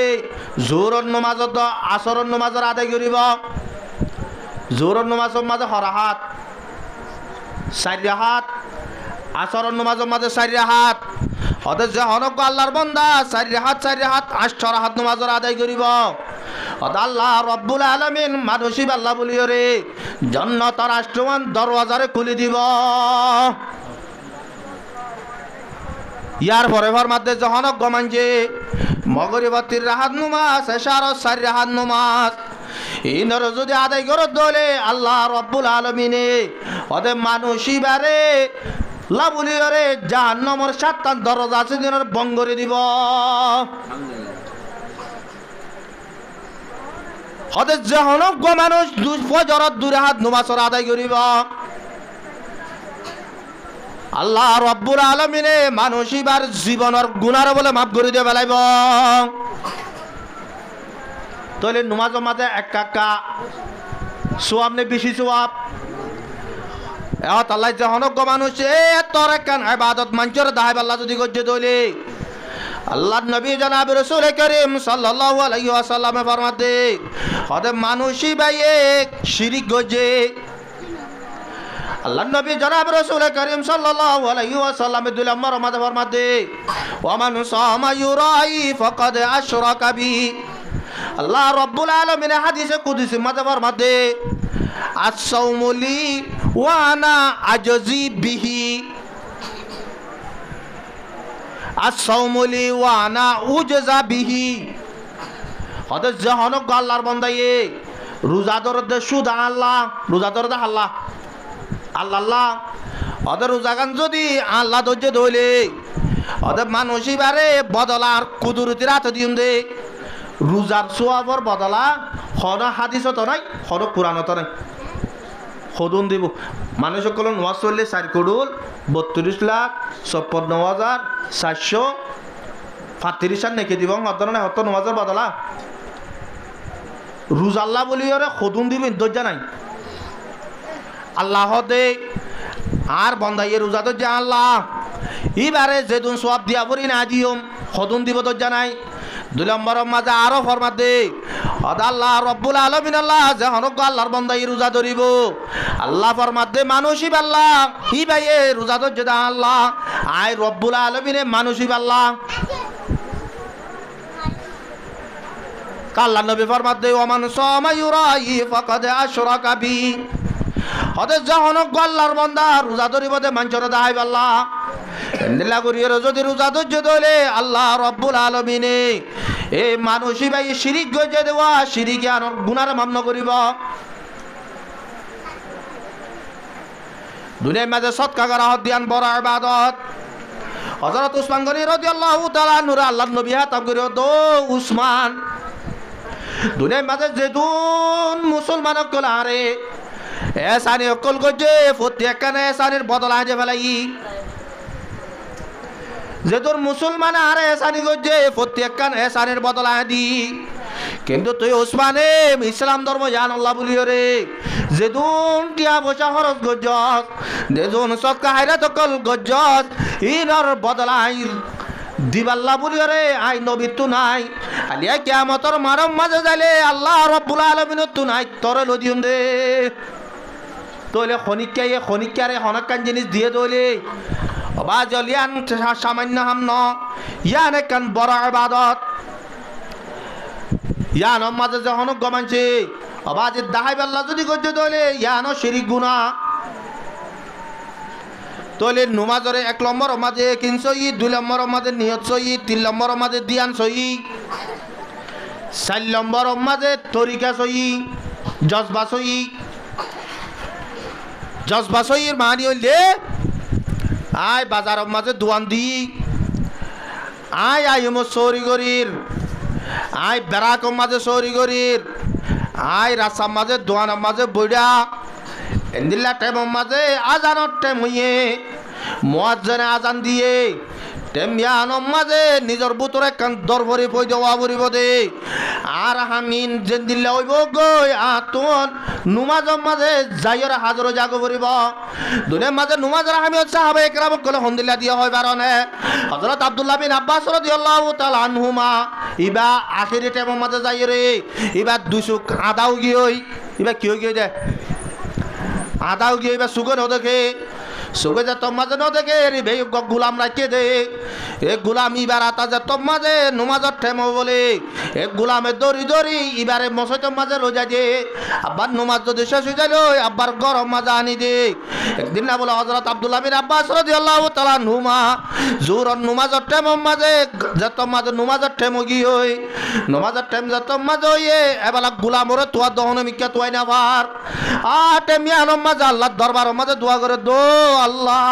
জোহরের নামাজত আসরের নামাজের আদায় করিব জোহরের নামাজের মাঝে হরাহাত ৪ রাকাত আসরের নামাজের মাঝে ৪ রাকাত অদে যহনজ্ঞ আল্লাহর বান্দা ৪ রাকাত ৮ রাকাত নামাজের আদায় করিব অদে আল্লাহ রব্বুল আলামিন মানুষই আল্লাহ বলিয়রে জান্নাতের আষ্টমান দরওয়াজারে খুলে দিব ইয়ার পরে ফরমাতে যহনজ্ঞ মানছে মগরিব ৩ রাকাত নামাজ এশার ৪ রাকাত নামাজ ইনর যদি আদায় করে দলে আল্লাহ রব্বুল আলামিনে অদে মানুষই বারে লাবুলিয়রে জাহান্নামের ৭টা দরজা আছে দিনের বন্ধ করে দিব হতে যহনজ্ঞ মানুষ ফজরত ২ রাকাত নামাজের আদায় করিব আল্লাহ রব্বুল আলামিনে মানুষইবার জীবনের গুনার বলে মাফ করে দিয়ে বেলাইব তাহলে নামাজের মাঝে এক কাকা সোয়াব নে বেশি সোয়াব আল্লাহ যহনজ্ঞ মানুষ তোর একখান ইবাদত মানুষের দাহাই আল্লাহ যদি করছে দলে আল্লাহ নবী জনাব রাসূল করিম সাল্লাল্লাহু আলাইহি ওয়াসাল্লাম ফরমাতে হদে মানুষই ভাইয়ে শিরিক করছে আল্লাহ নবী জনাব রাসূল করিম সাল্লাল্লাহু আলাইহি ওয়াসাল্লাম ২ নম্বর মাঝে ফরমাতে ওয়া মান সামা ইউরাই ফাকাদ আশরাকা বি আল্লাহ রাব্বুল আলামিন হাদিসে কুদসি মাঝে ফরমাতে আস-সাওমু লি ওয়া আনা আজজি বিহি আস-সাওমু লি ওয়া আনা উজজা বিহি হদে যহনজ্ঞ আল্লাহর বান্দায়ে রোজা ধরতে শুধু আল্লাহ রোজা ধরতে আল্লাহ আল্লাহ ওদের রোজাগান যদি আল্লাহ ধৈর্য ধরলে ওদের মানুষই বারে বদলার কুদরতির হাতে দিম দে রোজার সোয়াবর বদলা হন হাদিসত নাই হন কোরআনত নাই সদন দিব মানুষ সকল নোয়াজ চললে 4,32,56,435 নেকি দিব হতনে হত নোয়াজের বদলা রোজাল্লাহ বলি ওরে সদন দিবেন দরজা নাই আল্লাহ দে আর বন্দাইয়ে রোজা দরজা আল্লাহ এবারে যেদিন সব দিয়া পড়ি না দিওম সদন দিব দরজা নাই 2 নম্বরের মাঝে আরো ফরমাত দে আল্লাহ রব্বুল আলামিন আল্লাহ যখন আল্লাহর বান্দাই রোজা ধরিব আল্লাহ ফরমাত দে মানুষই আল্লাহ ই ভাইয়ে রোজা ধরছে আল্লাহ আয় রব্বুল আলামিনে মানুষই আল্লাহ আল্লাহ নবী ফরমাত দে ওমান সামা ইউরাই ফাকাদ আশরাকা বি হতে যখন আল্লাহর বান্দা রোজা ধরিব দে মানুষরা দাই আল্লাহ এন্দিলা করিয়ে যদি রোজা ধরছে দলে আল্লাহ রব্বুল আলামিনে এই মানুষই ভাই শিরিক গজে দেওয়া শিরিকে আর গুনার মান্য করিব দুনিয়ার মাঝে সৎকা করা হদিয়ান বড় ইবাদত হযরত উসমান গনি রাদিয়াল্লাহু তাআলা নূর আল্লাহর নবী হাতাব করে দো উসমান দুনিয়ার মাঝে যেদুন মুসলমান কল আরে এসানি অকল গজে প্রত্যেক কানে এসানির বদলা যে ফেলাই যে তোর মুসলমান আর এসানি গজে প্রত্যেক কান এসানের বদলা দি কিন্তু তুই ওসমানে ইসলাম ধর্ম জান আল্লাহ বলিও রে যেদুন টিয়া বসা খরচ গজ্জস যেদুন সৎকা হাইরা তকল গজ্জস ইনর বদলাই দিবাল্লাহ বলিও রে আই নবী তু নাই আলিয়া কিয়ামতর মারম মাঝে যাইলে আল্লাহ রব্বুল আলামিন তু নাই তোরে লদিউন দে তোলে খনিকারে হনকান জিনিস দিয়ে দলে অবা জলিয়ান সামান্য হামন ইয়ান একখান বড় ইবাদত ইয়ান মাঝে যখন গমানছে অবা যে দাহাই আল্লাহ যদি গজ্জ দলে ইয়ানো শিরিক গুনাহ তোলে নমাজরে 1 নম্বর মাঝে কিনছই 2 নম্বর মাঝে নিয়ত সই 3 নম্বর মাঝে দিয়ান সই 4 নম্বর মাঝে তরিকা সই জজবা সইর মানি হইলে আয় বাজার মাঝে দোয়ান দি আয় চৌরি গরির আয় বেড়াক মাঝে চৌরি গরির আয় রাস্তার মাঝে দোয়ান মাঝে বইডা এন্দিল্লা টাইম মাঝে আজানোর টাইম হইয়ে মুয়াজ্জিনে আজান দিয়ে টেমিয়ান মাঝে নিজের বুতরে কান দরভরি পই দেওয়া বরিব দে আর হামিন জেন্দিল্লা হইব গই আতুন নুমাজের মাঝে যাইর হাজর জাগ বরিব দুনিয়ার মাঝে নুমাজের হামি সাহাবা একরাম কলে হন্দিল্লা দিয়া হয় কারণে হযরত আব্দুল্লাহ বিন আব্বাস রাদিয়াল্লাহু তাআলা আনহুমা ইবা আখিরি টাইম মাঝে যাই রে ইবা দুসুক আদাও গিয়ে ইবা কি হই গিয়ে দে আদাও গিয়ে ইবা সুগন দেখে সুগে যে তোমাজে ন দেখে রে ভাই গুলাম রাখে দে এক গুলাম ইবার আতা যে তোমাজে নমাজত ঠেম বলে এক গুলামে দড়ি দড়ি ইবারে মসজিদের মাঝে লই যায় যে আব্বার নমাজ যদি শেষ হয়ে যায় আব্বার গরম মাজা আনি দে একদিন না বলে হযরত আব্দুল্লাহ বিন আব্বাস রাদিয়াল্লাহু তাআলা নুমা জোহর নমাজত ঠেম মাঝে যে তোমাজে নমাজত ঠেম গি হই নমাজত ঠেম যে তোমাজে হইয়ে এবেলা গুলামরে তোয়া দহন মিকা তোয়াই না পার আ টেমিয়ান মাঝে আল্লাহর দরবার মাঝে দোয়া করে দো আল্লাহ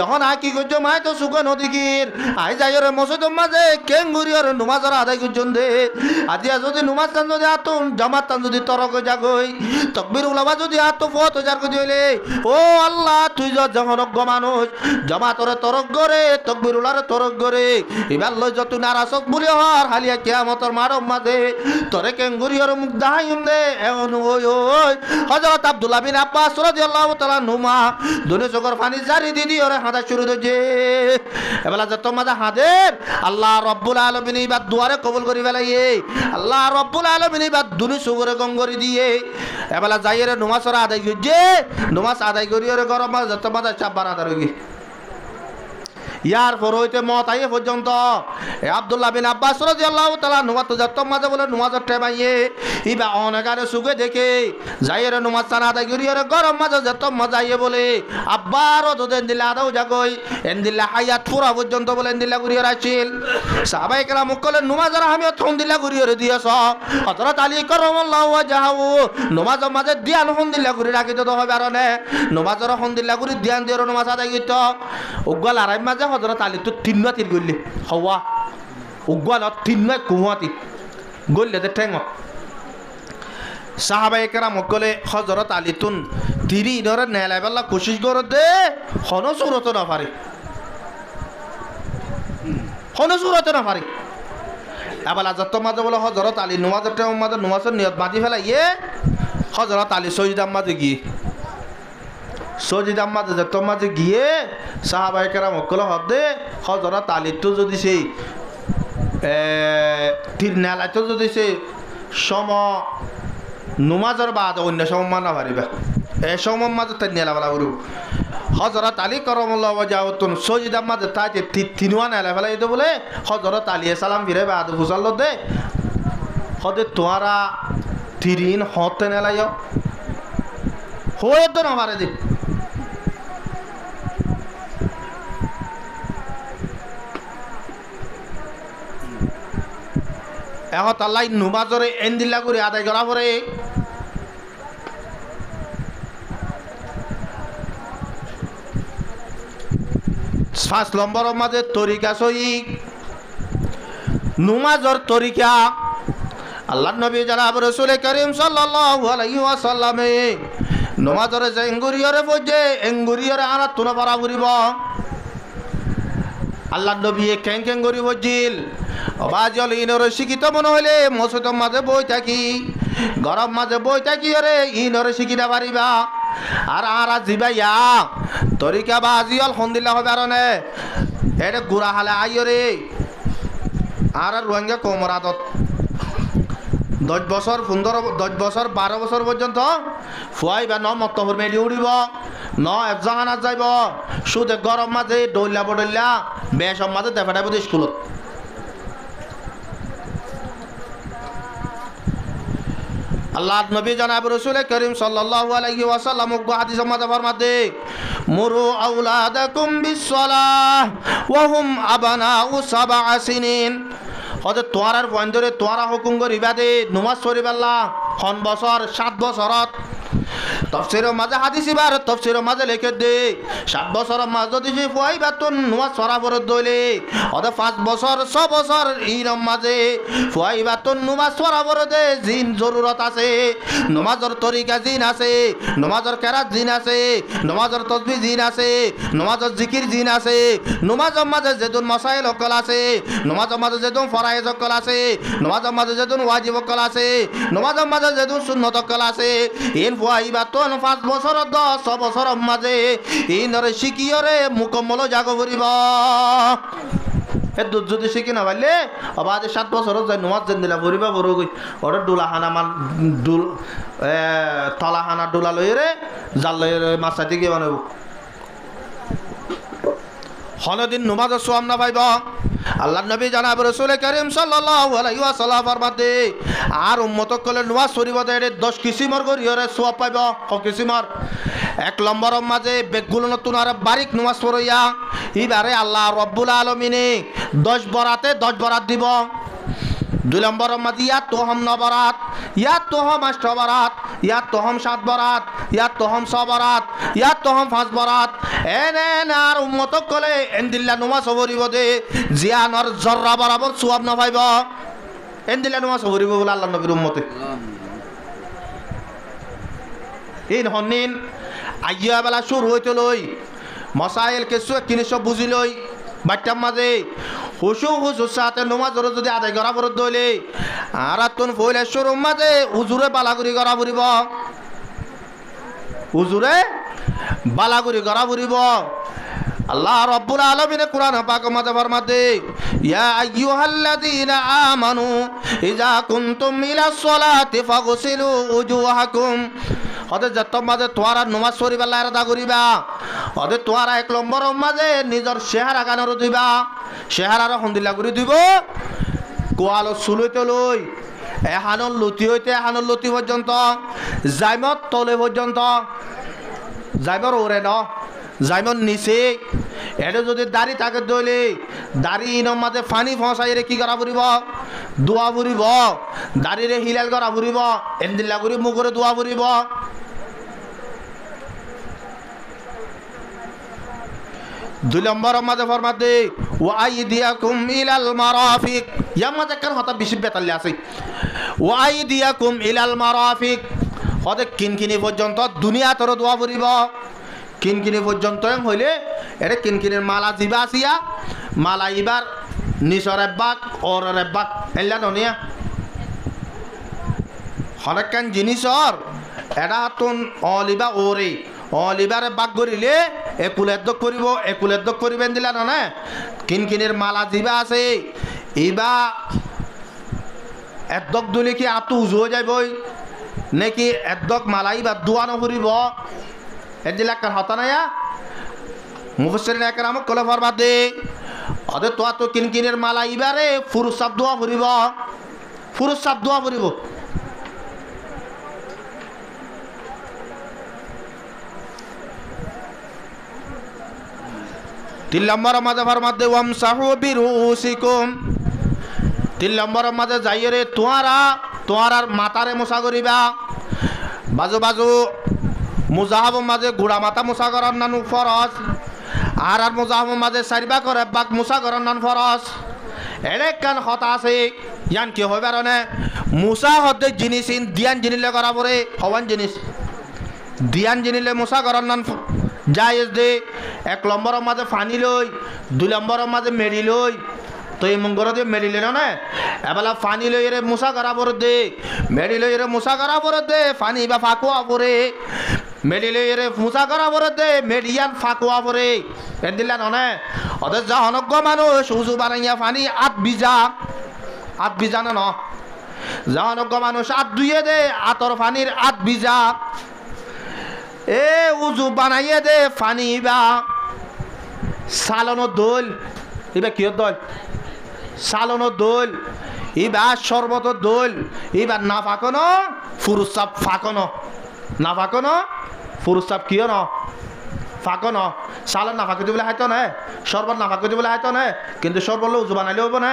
এখন আকি গজ্জ মাই তো সুগন অধিকির আই যাই রে মসজিদের মাঝে কেঙ্গুরি রে নমাজের আদায় করছেন দে আদিয়া যদি নমাজ তান যদি আতুন জামাত তান যদি তরক জাগই তাকবীর উলামা যদি আতো ফত জার কই দিলে ও আল্লাহ তুই যখন মানুষ জামাতরে তরক করে তাকবীর উলারে তরক করে এবার লই যত নারাসক বলি হর হালিয়া কিয়ামতের মারম মাঝে তোরে কেঙ্গুরি রে মুখ দাহাইম দে এমন ওই ওই হযরত আব্দুল্লাহ বিন আব্বাস রাদিয়াল্লাহু তাআলা নুমা দুনে চোখের পানি জারি দিদি ওরে হাঁদা শুরু হয়েছে এবেলা যত মাঝে হাঁদের আল্লাহ রব্বুল আলামিন এবার দুয়ারে কবুল করি ফেলাইয়ে আল্লাহ রব্বুল আলামিন এবার দুনি সুগরে গঙ্গরি দিয়ে এবেলা যাইয়ে রে নমাজের আদায় করছে নমাজ আদায় করি ওরে গরম মাঝে যত মাঝে চাপবার আদায় রয়ে ইয়ার পর হইতে মত আইয়ে পর্যন্ত আব্দুল্লাহ বিন আব্বাস রাদিয়াল্লাহু তাআলা নুমাত যত মাঝে বলে নমাজের টেমাইয়ে ইবা অনেকারে সুগে দেখে যাইরে নমাজ সানা আদায় করিয়ে গরম মাঝে যত মজাইয়ে বলে আব্বারও তো দিল্লা আদাও যাগই এন্দিল্লা হায়াত পুরা পর্যন্ত বলে এন্দিল্লা করিয়ে রাখিল সাহাবায়ে কেরাম কলে নমাজের আমিও থন্দিল্লা করিয়ে দিয়েছ হযরত আলী কারামাল্লাহু ওয়াজহাহু নমাজের মাঝে দিয়ান হন্দিল্লা করি রাখিতে তো হবে আর নে নমাজের হন্দিল্লা করি দিয়ান দিও নমাজ আদায় করিত উগল আরাই মাঝে হযরত আলী তো 3 নাতির গইলে হওয়া উগল 3 না কুয়াতি গইলে তে ঠেঙ্গ সাহাবায়ে কেরাম সকলে হযরত আলী তুন তিরি ইনরে নেলাইবাল্লা কোশিশ করে দে হন সুরত না পারে হন সুরত না পারে এবার যত মাঝে বলে হযরত আলী নমাজের টাইম মাঝে নমাজের নিয়ত বাঁধি ফেলাই হযরত আলী সজিদার মাঝে গিয়ে সজিদার মাঝে যত মাঝে গিয়ে সাহাবায়ে কেরাম সকলে হদে হযরত আলী তো যদি সেই তীর নেলাইতো যদি সেই সম নমাজের বাদ অন্য সময় মানা পারিবা এই সময় মাঝে তাই নেলাবেলা করু হযরত আলী করমুল্লাহ ওয়াজাহুতুন সজিদার মাঝে তাই তিনুয়া নেলা ফেলাই তো বলে হযরত আলী সালাম ফিরে বাদ ফুসাল দে হদে তোয়ারা তিরিন হতে নেলাইও হয়ে তো না পারে দে এখন তাল্লাই নুমাজরে এন্দিল্লা করে আদায় করা পরে পাঁচ নম্বরের মাঝে তরিকা সহি নুমাজর তরিকা আল্লাহ নবী জনাব রাসূল করিম সাল্লাল্লাহু আলাইহি ওয়াসাল্লামে নুমাজরে যে এঙ্গুরিয়রে বজে এঙ্গুরিয়রে আনা তুনা পারা ঘুরিব আল্লাহ নবী কেং করি বজিল বাজল ইনরে শিক্ষিত মনে হইলে মসজিদের মাঝে বই থাকি গরম মাঝে বই থাকি রে ইনরে শিখিতে পারিবা আর জিবাইয়া তরিকা বাজিল হন্দিল্লা হবে আর নে এটা গুড়া হালে আইরে আর রোহিঙ্গা কোমর আদত 10 বছর 10 বছর 12 বছর পর্যন্ত ফুয়াইবা ন মত্তহর মেলি উড়িব ন একজাহানাত যাইব সুদে গরম মাঝে ডইলা বডইলা বেসম মাঝে দেখাটাইব স্কুলত আল্লাহ নবী জনাব রাসূল করিম সাল্লাল্লাহু আলাইহি ওয়াসাল্লাম হাদিসের মধ্যে ফরমাতে মুরু আওলাদাকুম বিসসালাহ ওয়া হুম আবনাউ 7 সিনিন হযরত তোয়ারার বন্ধরে তোয়ারা হুকুম করিবা দে নামাজ পড়িবাল্লা 9 বছর 7 বছরত তফসিরের মাঝে হাদিসিবার তফসিরের মাঝে লিখে দে 7 বছরের মাঝে যদি ফুয়াইবা তো নামাজ পড়া পড়ে দইলে ওদে 5 বছর 6 বছর ইরম মাঝে ফুয়াইবা তো নামাজ পড়া পড়ে দে জিন জরুরত আছে নামাজের তরিকা জিন আছে নামাজের কেরাত জিন আছে নামাজের তাসবিহ জিন আছে নামাজের জিকির জিন আছে নামাজের মাঝে যেদুন মাসাইল হকল আছে নামাজের মাঝে যেদুন ফরায়েজ হকল আছে নামাজের মাঝে যেদুন ওয়াজিব হকল আছে নামাজের মাঝে যেদুন সুন্নত হকল আছে ইন ফুয়াইবা তো 5 বছর 10 বছর মাঝে ইনরে শিকিয়রে মুকম্মল জাগো করিব এ দুধ যদি শিখি না পারলে আবার 7 বছর যায় নামাজ যেন দিলা পড়িবা বড় গই ওর ডুলাহানা মান ডুল তলাহানা ডুলা লই রে জাল লই রে মাছাটি কি বানাবো হলদিন নামাজ সোয়াম না পাইব আল্লাহ নবী জনাব রাসূল করিম সাল্লাল্লাহু আলাইহি ওয়াসাল্লাম ফরমাতে আর উম্মত কলে নামাজ পড়িব দে 10 কিসিমর করিয়রে সোয়াব পাইব ক কিসিমর 1 নম্বরের মাঝে বেগুলো নতুন আর বারিক নামাজ পড়িয়া ইবারে আল্লাহ রব্বুল আলামিনে 10 বরাতে 10 বরাত দিব 2 নম্বরের মাঝে ইয়া তোহম 9 বরাত ইয়া তোহম 8 বরাত ইয়া তোহম 7 বরাত ইয়া তোহম 6 বরাত ইয়া তোহম 5 বরাত এনে আর উম্মত কলে এন্দিল্লা নামাজ পড়িব দে জিয়ানর জররা বরাবর সওয়াব না পাইব এন্দিল্লা নামাজ পড়িব বলে আল্লাহ নবীর উম্মতে ইন হনিন আইয়া বেলা শুরু হইতে লই মাসাইল কিছু কিনিস বুঝি লই বাচ্চার মাঝে হুসু সাথে নামাজ যদি আদায় করা পড়ত দইলে আর তুন ফইলে শুরু মাঝে হুজুরে বালাগুড়ি করা পড়িব হুজুরে বালাগুড়ি করা পড়িব আল্লাহ রাব্বুল আলামিন কুরআন পাক মাঝে ফরমাতে ইয়া আইয়ুহাল্লাযীনা আমানু ইযা কুনতুম ইলাস সালাতি ফাগসিলু উজুহাকুম ওদে যত মাঝে তোয়ারা নামাজ পড়িবা লারদা করিবা ওদে তোয়ারা 1 নম্বরের মাঝে নিজের চেহারা গানর দিবা চেহারার হন্দিলা করে দিব কোয়ালো সুলইতে লই এহানর লতি হইতে এহানর লতি পর্যন্ত জাইমত তলে পর্যন্ত যাইবর ওরে ন যাইমন নিচে এটা যদি দাড়ি থাকে দইলে দাড়ি ইনর মাঝে পানি ফসাই রে কি করা পড়িব দোয়া পড়িব দাড়িরে হিলাল করা পড়িব এন্দিল্লা করে মুখরে দোয়া পড়িব দুই নম্বরের মাঝে ফরমাতে ওয়াইদিয়াকুম ইলাল মারাফিক, ইয়ার মাঝে কেন হতা বেশি বেতাল্লি আছে। ওয়াইদিয়াকুম ইলাল মারাফিক, হতে কিনকিনি পর্যন্ত দুনিয়া তোর দোয়া ফুরিব, কিনকিনি পর্যন্ত হইলে এটা কিনকিনির মালা জিবা আসিয়া মালা ইবার নিচর এব্বাক ওর এব্বাক এল্লা ননিয়া হরেকান জিনিসর এটা তুন অলিবা ওরে অলিবারে বাক করিলে একুলের দক করিব, একুলের দক করিবেন দিলা না কিনকিনির মালা জিবা আছে ইবা এদক দুলি কি আতু উজু হয়ে যাবই নাকি এদক মালা ইবা দোয়ানো ফুরিব এদিলা কার হতা নাইয়া মুফাসসিরিন একরাম কলে ফরমাত দে অদে তো কিনকিনির মালা ইবারে ফুরুস সাব দোয়া ফুরিব, ফুরুস সাব দোয়া ফুরিব। তিন নম্বরের মাঝে ফরমাত দে ওয়ামসাহু বিরুসিকুম, তিন নম্বরের মাঝে যাইরে তোয়ারার মাথারে মোছা করিবা, বাজু বাজু মুজাহাবর মাঝে গুড়া মাথা মোছা করার নানু ফরজ, আর মুজাহাবর মাঝে চারিবা করে বাক মোছা করার নান ফরজ। এনে কান হতা আছে ইয়ান কি হইবে রে মুসা হতে জিনিস দিয়ান জিনিলে করা পরে হওয়ান জিনিস দিয়ান জিনিলে মোছা করার নান জায়েজ দে। এক নম্বরের মাঝে ফানি লই, দুই নম্বরের মাঝে মেরি লই, তো এই মঙ্গল দিয়ে মেরিলে না এবেলা ফানি লই রে মোছা করা পরে দে, মেরি লই রে মোছা করা পরে দে, ফানি বা ফাঁকুয়া পরে মেরি লই রে মোছা করা পরে দে, মেরিয়ান ফাঁকুয়া পরে এর দিলা না ওদের জনজ্ঞ মানুষ উজু বানাইয়া ফানি আত বিজা না জনজ্ঞ মানুষ আত দুইয়ে দে আতর ফানির আত বিজা এ উজু বানাইয়ে দে ফানি বা সালনো দোল ইবা কিয় দোল সালনো দোল ইবা শরবত দোল ইবা না ফাঁকনো ফুরুসাপ ফাঁকনো না ফাঁকনো ফুরুসাপ কিয় ন ফাঁকনো সালন না ফাঁকি দিবলে হাইতো না শরবত না ফাঁকি দিবলে হাইতো না কিন্তু শরবত উজু বানাইলে হইব না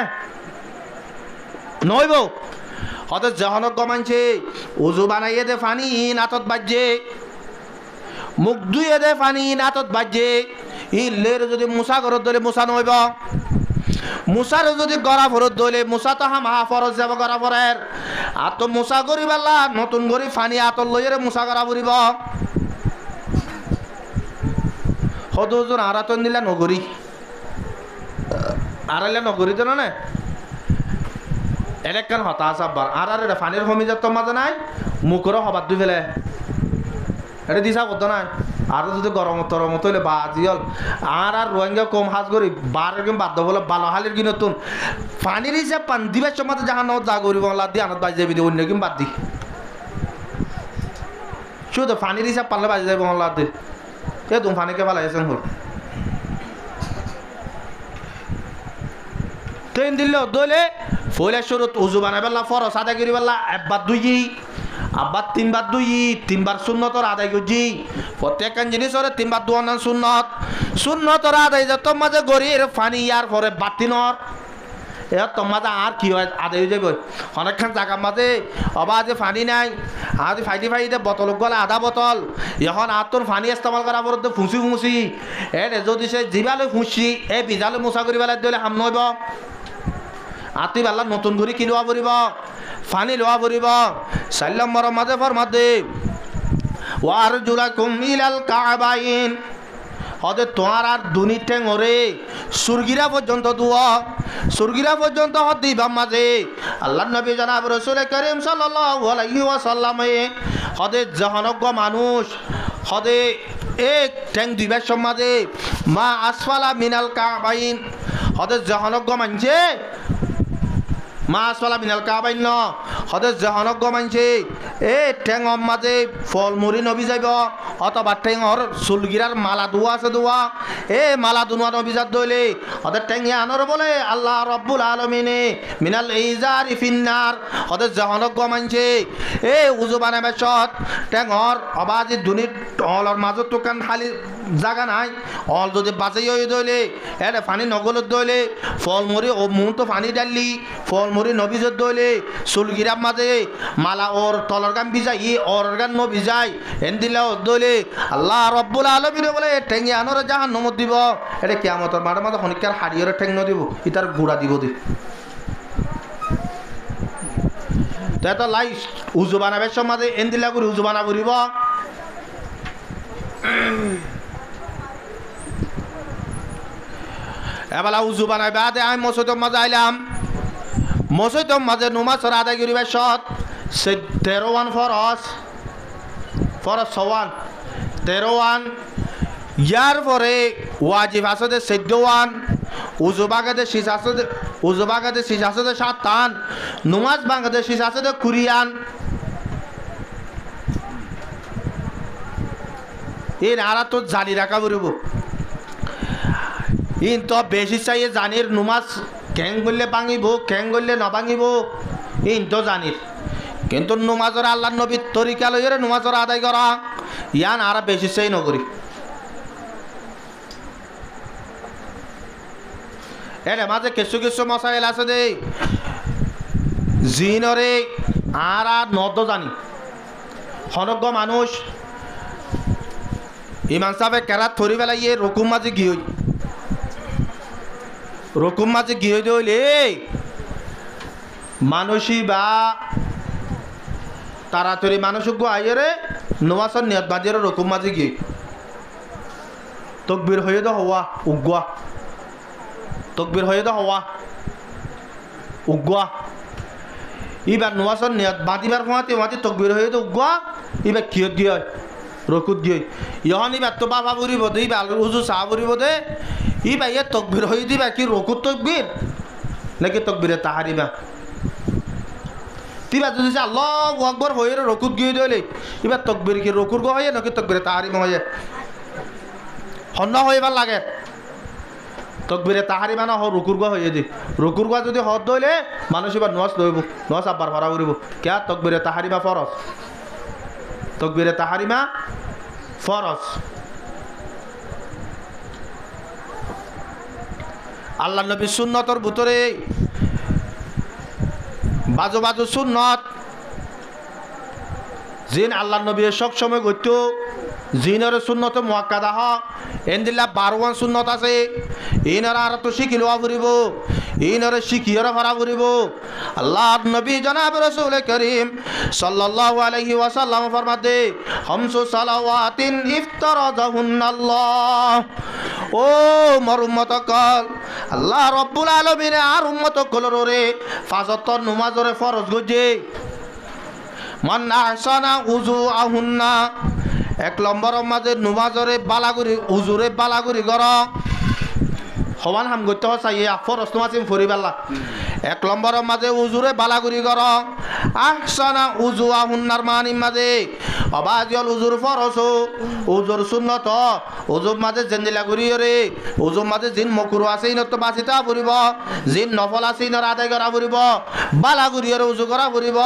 নইব হতে জহনক গমানছে উজু বানাইয়ে দে ফানি নাতত বাজে মুখ ধুয়ে দে ফানি নাতত বাজে ইলের যদি মুসা ঘরত দলে মুসা নইব, মুসার যদি গড়া ফরত দলে মুসা তো হাম হা ফরজ যাব গড়া ফরের আর তো মুসা করি বেলা নতুন করি ফানি আতর লইরে মুসা গড়া ফুরিব। সদুজন আরাতন দিলা নগরী আড়াইলে নগরী তো না এলেকান হতাশ আব্বার আর ফানির সমিজাত মাঝে নাই মুখরও হবার দুই ফেলে এটা দিশা করতো না আর যদি গরম তরমত হইলে বাজি হল আর রোহিঙ্গা কম হাজ করি বার বাধ্য বলে ভালো হালের কি নতুন পানির হিসাব পান দিবার সময় জাহান যা করিব দিয়ে আনত বাজি যাবি অন্য কিম বাদ দি শুধু পানির হিসাব পারলে বাজি যাবো দি এ তুমি পানিকে ফালাইছেন হল ট্রেন দিলে দলে ফলে শুরুত উজু বানাই পেলা ফরস আদায় করি পেলা একবার দুই আব্বার তিনবার দুই তিনবার শূন্যতর আদায় করছি প্রত্যেকখান জিনিসের তিনবার দোয়ান শূন্যতর আদায় যে তোর মাঝে গড়ির ফানি ইয়ার পরে বাতিনর এ তোর মাঝে আর কি হয় আদায় হয়ে যাবে অনেকখান জায়গার মাঝে অবা যে ফানি নাই আর ফাইটে বোতল গলে আধা বোতল এখন আর তোর ফানি ইস্তেমাল করা পর ফুঁচি যদি সে জিবালে ফুঁচি এই বিজালে মোছা করি পেলাই দিলে হাম নইব আর তুই বেলা নতুন ঘুরি কিলোয়া পড়িব ফানি লোয়া পড়িব। ৪ নম্বরের মাঝে ফরমাত দে ওয়ারজুলাকুম ইলাল কাবাইন হদে তোমার আর দুনি ঠেঙরে সুরগিরা পর্যন্ত দুয়া সুরগিরা পর্যন্ত হদ দিবাম মাঝে আল্লাহ নবী জনাব রাসূল করিম সাল্লাল্লাহু আলাইহি ওয়াসাল্লাম হদে জহনজ্ঞ মানুষ হদে এক ঠেং দুইবার সমাজে মা আসফালা মিনাল কাবাইন হদে জহনজ্ঞ মানছে মা আসফালা মিনাল কাবাইন ন হদে জহনজ্ঞ মানছে এ ঠেং মাঝে ফল মুড়ি নবী যাইব অথবা ঠেঙর চুলগিরার মালা দোয়া আছে দোয়া এ মালা দুয়া নবীজাত দইলে ওদের ঠেঙে আনর বলে আল্লাহ রব্বুল আলমিনে মিনাল ইজারি ফিন্নার ওদের জহনজ্ঞ মানছে এ উজু বানাবে চত ঠেঙর অবাজি দুনির অলর মাজত দোকান খালি জায়গা নাই অল যদি বাজে দইলে এটা পানি নগলত দইলে ফল মুড়ি ও মুহ তো পানি ডাললি ফল মুড়ি নবীজত দইলে চুলগিরার মাঝে মালা ওর তলর গান ভিজাই ওর গান নবীজাই এন দিলে দইলে আল্লাহ রব্বুল আলামিনে বলে ঠেঙ্গি আনরে জাহান্নামত দিব এটা কিয়ামতের মাঠে মাঝে খনিকার হাড়িয়রে ঠেং ন দিব ইতার গুড়া দিব দি তাই তো লাই উজু বানাবে সমাজে এন্দিলা করে উজু বানা করিব এবেলা উজু বানাইবে আদে আমি মসজিদের মাঝে আইলাম মসজিদের মাঝে নুমাজের আদায় করিবে সৎ সে 13 ফরজ ফরজ 13 ইয়ার পরে ওয়াজিব আছে যে 14 উজু বাগাতে শীষ আছে উজু বাগাতে শীষ আছে যে 7 নুমাজ বাগাতে শীষ আছে যে 20 এই নারা তো জানি রাখা পড়ব ইন তো বেশি চাইয়ে জানির নুমাজ ক্যাং করলে ভাঙিব ক্যাং করলে ন ভাঙিব ইন তো জানির কিন্তু নুমাজর আল্লাহ নবীর তরিকা লইরে নুমাজর আদায় করা ইয়ান আর বেশি চাই নকরি এর মাঝে কিছু কিছু মশাইল আছে দে জিনরে আর নদ জানি হনজ্ঞ মানুষ ইমাম সাহেব কেরাত থরি বেলাইয়ে রকুম মাঝে গিয়ে রকুম মাঝে গিয়ে দিলে মানুষই বা তাড়াতাড়ি মানুষজ্ঞ আইরে নমাজের নিয়ত বাজির রকুম মাঝে গিয়ে তকবির হয়ে তো হওয়া উগুয়া তকবির হয়ে তো হওয়া উগুয়া এবার নমাজের নিয়ত বাঁধিবার ফোঁয়াতে মাতি তকবির হয়ে তো উগুয়া এবার কিয়ত দিয়ে রকুত দিয়ে ইহন এবার তো বাবা বুড়িব দে এবার উজু চাহ বুড়িব দে এবার ইয়ে তকবির হয়ে দিবা কি রকুত তকবির নাকি তকবিরে তাহারিবা তিবা যদি আল্লাহু আকবার হয়ে রকুত গিয়ে দিলে এবার তকবির কি রকুর গো হয়ে নাকি তকবিরে তাহারিমা হয়ে হন্য হইবার লাগে তকবিরে তাহারিমা না রকুর গো হয়ে দি রকুর গো যদি হদ দইলে মানুষ এবার নস লইব নস আব্বার ভরা করিব কে তকবিরে তাহারিমা ফরজ তকবিরে তাহারিমা ফরজ আল্লাহ নবী সুন্নতর ভিতরে বাজু বাজু সুন্নত জিন আল্লাহ নবী সব সময় গইত জিনের সুন্নত মুআক্কাদা হ এন্দিল্লা 12 সুন্নত আছে ইনারা আর তো শিখি লওয়া পড়িব ইনারা শিখিয়ারা ভরা পড়িব আল্লাহর নবী জনাব রাসূল করিম সাল্লাল্লাহু আলাইহি ওয়াসাল্লাম ফরমাতে খামসু সালাওয়াতিন ইফতারাদাহুন্নাল্লাহ ও মোর উম্মত কল আল্লাহ রব্বুল আলামিন আর উম্মত কলরে ফাজতর নামাজরে ফরজ গজে মান আহসানা উযুআহুন্না এক নম্বরের মাঝে নামাজরে বালাগুরি উজুরে বালাগুরি গর হওয়ান হাম গইতে চাইয়ে ফরজ নামাজিম ফরিবাল্লা এক নম্বরের মাঝে উজুরে বালাগুরি গর আহসানা উযুআহুন্নার মানি মাঝে অবাজিল উজুর ফরজ উজুর সুন্নত উজুর মাঝে জেন্দিলা গুরিয়রে উজুর মাঝে জিন মকুরু আছে ইনত বাসিতা পড়িব জিন নফল আছে ইনর আদায় করা পড়িব বালাগুরিয়রে উজু করা পড়িব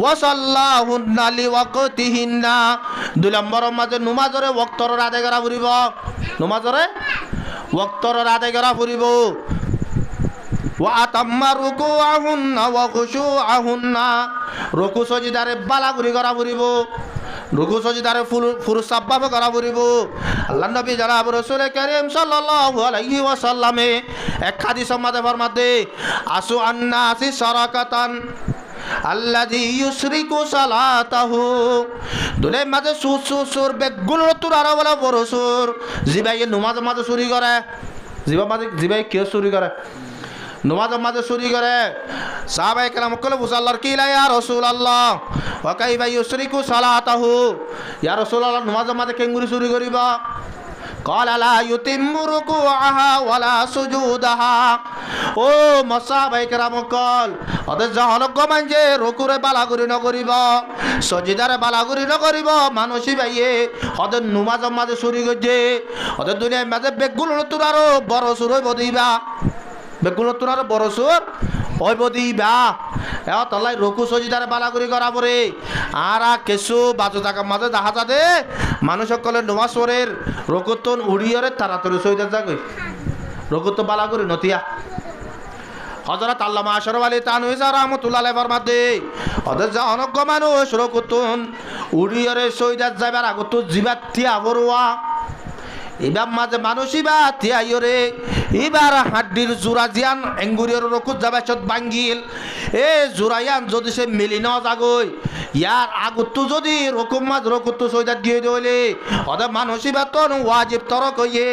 ওয়াসাল্লাহুন্না লিওয়াকতিহিন্না দুই নম্বরের মাঝে নামাজরে ওয়াক্তর আদায় করা পড়িব নামাজরে ওয়াক্তর আদায় করা পড়িব ওয়া আতাম্মা রুকুআহুন্না ওয়া খুশুআহুন্না রুকু সজদারে বালাগুরি করা পড়িব রুকু সজদারে ফুরসাব্বাব করা পড়িব আল্লাহ নবী জনাব রাসূল করিম সাল্লাল্লাহু আলাইহি ওয়াসাল্লামে এক হাদিস মাঝে ফরমাতে আসু আন্নাসি সারাকাতান আল্লাযী ইউশরিকু সালাতাহু দুলে মাঝে সুর বেগুলো তোর আর বলা বড় সুর জিবাই নামাজ মাঝে চুরি করে জিবাই কে চুরি করে নামাজ মাঝে চুরি করে সাহাবায়ে কেরাম কল আল্লাহর কি লা ইয়া রাসূলুল্লাহ ওয়া কাইফা ইউশরিকু সালাতাহু ইয়া রাসূলুল্লাহ নামাজ মাঝে কেঙ্গুরি চুরি করিবা قال لا يتم ركوعها ولا سجودها ও সাহাবায়ে কেরাম কল ওদের জাহান গমান যে রুকুরে বালাগুরি ন করিব সজিদারে বালাগুরি ন করিব মানুষই ভাইয়ে ওদের নামাজ মাঝে চুরি করছে ওদের দুনিয়ার মাঝে বেগুলো তোর আরো বড় সুর হইব দিবা বেগুলো তোর আরো বড় সুর হইব দিবা তলাই রকু সজিদারে বালাগুরি করা পরে আর কিছু বাজু জায়গা মাঝে দেখা যাতে মানুষ সকলে নামাজ পড়ের রকুতন উড়িয়রে তাড়াতাড়ি সইতে যাবে রকুত বালাগুরি নতিয়া হযরত আল্লামা আশরাফ আলী তানভী রাহমাতুল্লাহ আলাইহি ফরমাতে ওদের যা অনজ্ঞ মানুষ রকুতন উড়িয়রে সৈদাত যাবার আগত জিবাত তিয়া বড়ুয়া এবার মাঝে মানুষই বা তিয়াইরে এবার হাড্ডির জোড়া জিয়ান এঙ্গুরিয়র রকুত যাবাচত বাঙ্গিল এ জোড়াইয়ান যদি সে মিলি ন যাগই ইয়ার আগতো যদি রকুম মাঝ রকুত সৈদাত দিয়ে দিলে ওদের মানুষই বা তো ওয়াজিব তর কইয়ে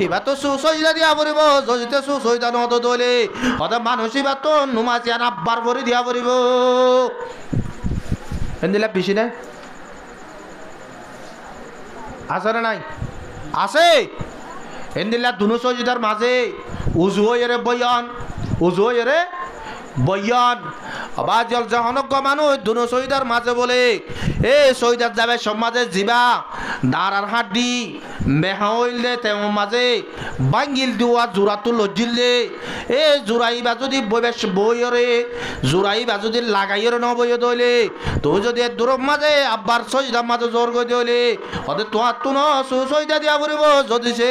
এবার তো সুসৈদা দিয়া পড়িব যদি সুসৈদা নদ দলে ওদের মানুষই বা তো নুমাজিয়ান আব্বার ভরি দিয়া পড়িব এন্দিলা পিছি নাই আছে না নাই আছে এন্দিলা দুনো সজিদার মাঝে উজু হয়ে বয়ান উজু হয়ে বয়ান আবার জল জহনজ্ঞ মানুষ দুনো সজিদার মাঝে বলে এ সজিদার যাবে সমাজে জিবা দাঁড়ার হাড্ডি মেহা হইলে তেও মাঝে বাঙ্গিল দিওয়া জোড়াতো লজ্জিলে এ জোড়াইবা যদি বৈবেশ বইরে জোড়াইবা যদি লাগাইয়ের ন বই দইলে তো যদি দূরম মাঝে আব্বার সজিদার মাঝে জোর গই দইলে ওদের তোয়ার তো ন সুসইদা দিয়া পড়িব যদি সে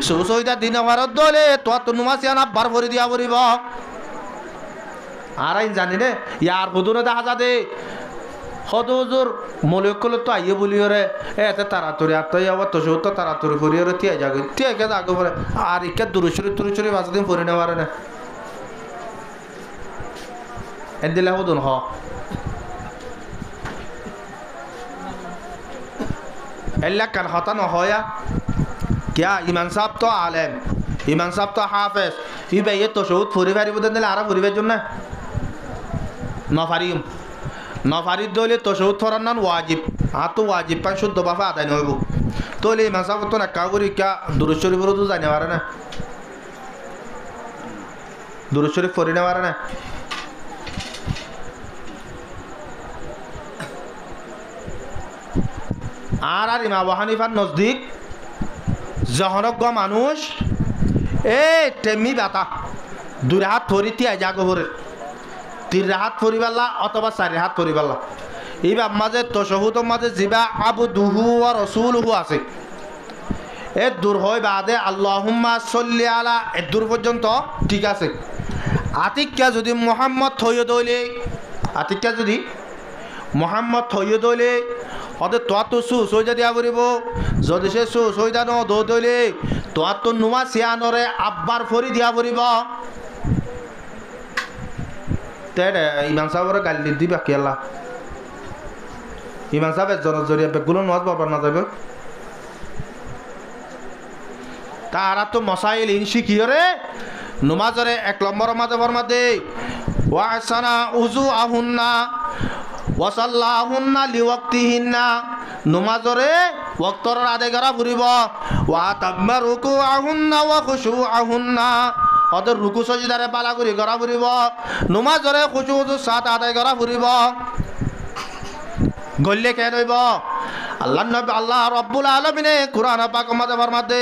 সুসইদা দিন ভারত দইলে তোয়ার তো নুমাসিয়ান আব্বার ভরি দিয়া পড়িব আর আইন জানি রে ইয়ার বুধুরে দেখা যা দে সদুজুর মলিকল তো আইয়ে বলিওরে এতে তাড়াতাড়ি আর তাই আবার তো সত্য তাড়াতাড়ি পরিওরে তিয়া যাগে তিয়াকে যাগে পরে আর ইকে দুরুচুরি তুরুচুরি বাঁচা দিন পরি না পারে না এন দিলে হদুন হ এল্লা কান হতা নহয়া क्या ইমাম সাহেব তো আলেম ইমাম সাহেব তো হাফেজ ই বাইয়ে তো সৌদ ফুরি পারিব দিলে আর ফুরিবার জন্য নফারিম নফারির দলে তো সৌদ ফরান নান ওয়াজিব আর তো ওয়াজিব পান শুদ্ধ বাফা আদায় নইব তোলে ইমাম সাহেব তো নাক্কা করি কা দুরুদ শরীফ তো জানি পারে না দুরুদ শরীফ পড়ি না পারে না আর আর ইমাম আবু হানিফার নজদিক জহনজ্ঞ মানুষ এ টেমি বাতা দুই হাত ফরি তিয়া জাগবরের তিন হাত ফরিবাল্লা অথবা চারি হাত ফরিবাল্লা এইবার মাঝে তশহুদের মাঝে যিবা আবু দুহু আর রসুলহু আছে এ দূর হয় বাদে আল্লাহুম্মা সল্লি আলা এ দূর পর্যন্ত ঠিক আছে আতিক্যা যদি মোহাম্মদ থইয় দইলে আতিক্যা যদি মোহাম্মদ থইয় দইলে ওদের তোয়ার তো সুসইদা দিয়া পড়িব যদি সে সুসইদা ন দইলে তোয়ার তো নুমা সিয়ানরে আব্বার ফরি দিয়া পড়িব তেরে ইমাম সাহেবের গালি দি বাকি আল্লাহ ইমাম সাহেবের জরিয়া বেগুলো নজ বাবার না যাবে তারা তো মশাইল ইনশি কি রে নুমাজরে এক নম্বর মাঝে ফরমাতে ওয়াসানা উজু আহুন্না ওয়াসাল্লাহুন্না লিওয়াক্তিহিন্না নুমাজরে ওয়াক্তর আদায় করা ফুরিব ওয়া তাম্মা রুকুআহুন্না ওয়া খুশুআহুন্না ওদের রুকু সজদারে পালা করি করা ফুরিব নুমাজরে খুশু সাত আদায় করা ফুরিব গল্লে কে রইব আল্লাহ নবী আল্লাহ রাব্বুল আলামিনে কুরআন পাক মধ্যে ফরমাতে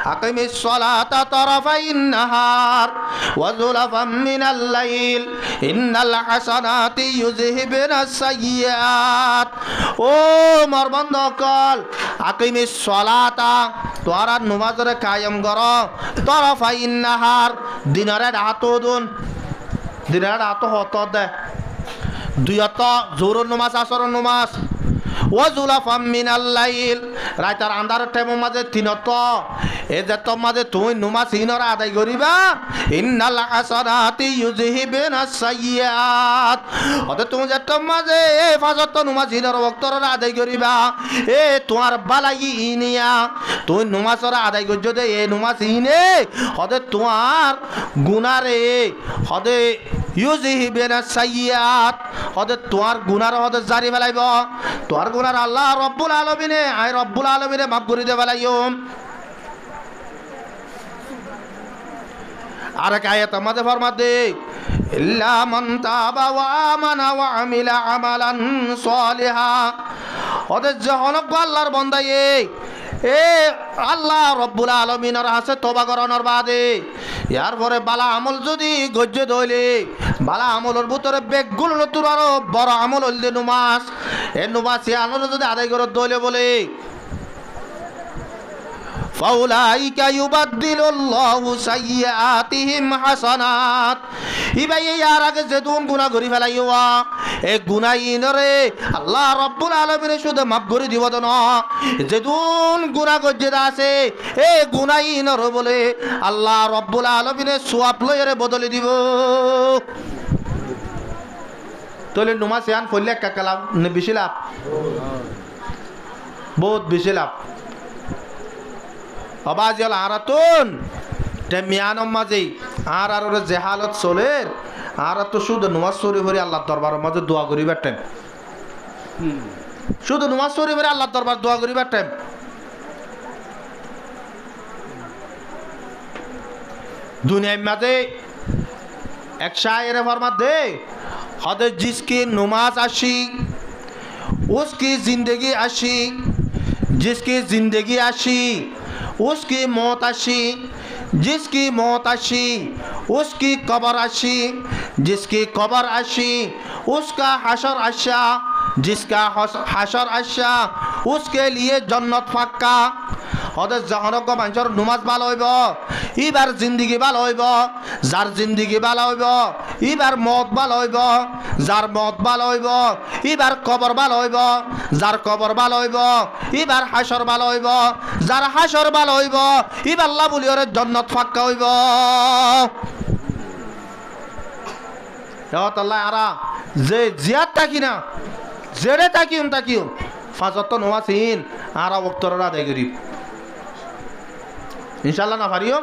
আকিমিস সালাতা তারাফাইন নাহার ওয়া যুলাফাম মিনাল লাইল ইন্নাল হাসানাতি ইউযহিবুনাস সাইয়্যাত ও মরবন্দ কল আকিমিস সালাতা তোরা নামাজরে কায়েম কর তারাফাইন নাহার দিনের রাতোদুন দিনের রাত হত দে দুইত জোহর নামাজ আসর নামাজ ওয়াজুলাফাম মিনাল লাইল রাইতার আন্ধার টাইম মাঝে তিনত এ যে তোর মাঝে তুই নামাজ ইনরা আদায় করিবা ইন্নাল হাসানাতি ইউযহিবুনাস সাইয়্যাত ওতে তুমি যে তোর মাঝে এ ফাজত নামাজ ইনর ওয়াক্তরা আদায় করিবা এ তোমার বালাই ইনিয়া তুই নামাজরা আদায় করছ দে এ নামাজ ইনে ওতে তোমার গুনারে ওতে ইউযহিবুনাস সাইয়্যাত ওতে তোমার গুনার ওতে জারি ফেলাইব তোর গুনার আল্লাহ রব্বুল আলামিনে আই রব্বুল আলামিনে মাফ করে দে ফেলাইও আর এক আয়াত আমাদের ফরমাতে ইল্লা মান তাবা ওয়া আমানা ওয়া আমিলা আমালান সালিহা ওদের জহনক আল্লাহর বান্দা এ আল্লাহ রব্বুল আলামিনের হাতে তওবা করানোর বাদে ইয়ার পরে বালা আমল যদি গজ্জ দইলে বালা আমলের ভিতরে বেগগুলো তোর আরো বড় আমল হইলে নুমাজ এ নুমাজ আনন্দ যদি আদায় করে দইলে বলে ফাউলাইকা ইউবাদদিলুল্লাহু সাইয়্যাতিহিম হাসানাত ইবাই ইয়ার আগে যে দুন গুনাহ করি ফেলাইওয়া এই গুনাহীনরে আল্লাহ রব্বুল আলামিনে শুধু মাফ করে দিব তো না, যেদুন গুনাহ গজ্জেদা আছে এই গুনাহীনর বলে আল্লাহ রব্বুল আলামিনে সওয়াব লইরে বদলে দিব। তাহলে নমাজ ইয়ান পড়লে কাকা লাভ নে বেশি লাভ, বহুত বেশি লাভ। অবাজিয়াল আরাতুন তে মিয়ানম মাঝে আর আর যে হালত চলে আর তো শুধু নমাজ শরীফ পড়ে আল্লাহর দরবারের মাঝে দোয়া করিবার টাইম, শুধু নমাজ শরীফ পড়ে আল্লাহর দরবার দোয়া করিবার টাইম। দুনিয়ার মাঝে এক শায়েরে ফরমাত দে हद जिसकी नमाज आशी उसकी ज़िंदगी आशी, जिसकी ज़िंदगी आशी उसकी मौत आशी, जिसकी मौत आशी उसकी कब्र आशी, जिसकी कब्र आशी उसका हशर आशा, जिसका हशर आशा उसके लिए जन्नत पक्का। हदे जहनक मानसर नमाज भालो हইব इबार जिंदगी भालो हইব, जार जिंदगी भालो हইব इबार मौत भालो हইব, जार मौत भालो हইব इबार कब्र भालो हইব, जार कब्र भालो हইব इबार हाशर भालो हইব, जार हाशर भालो हইব इबार আল্লাহ বলিওরে জান্নাত পাক্কা হইব। ইয়াত আল্লাহ আরা যে জিয়াত থাকি না জেরে তাকিউন ফাজত নওয়াসিন আরা ওয়াক্তরা আদায় করি ইনশাআল্লাহ না পারিও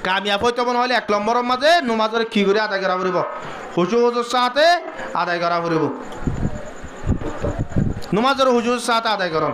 কামিয়াব হইতে মন হলে এক নম্বরের মাঝে নমাজের কি করে আদায় করা পড়িব, হুজুর সাথে আদায় করা পড়িব, নমাজের হুজুর সাথে আদায় করুন।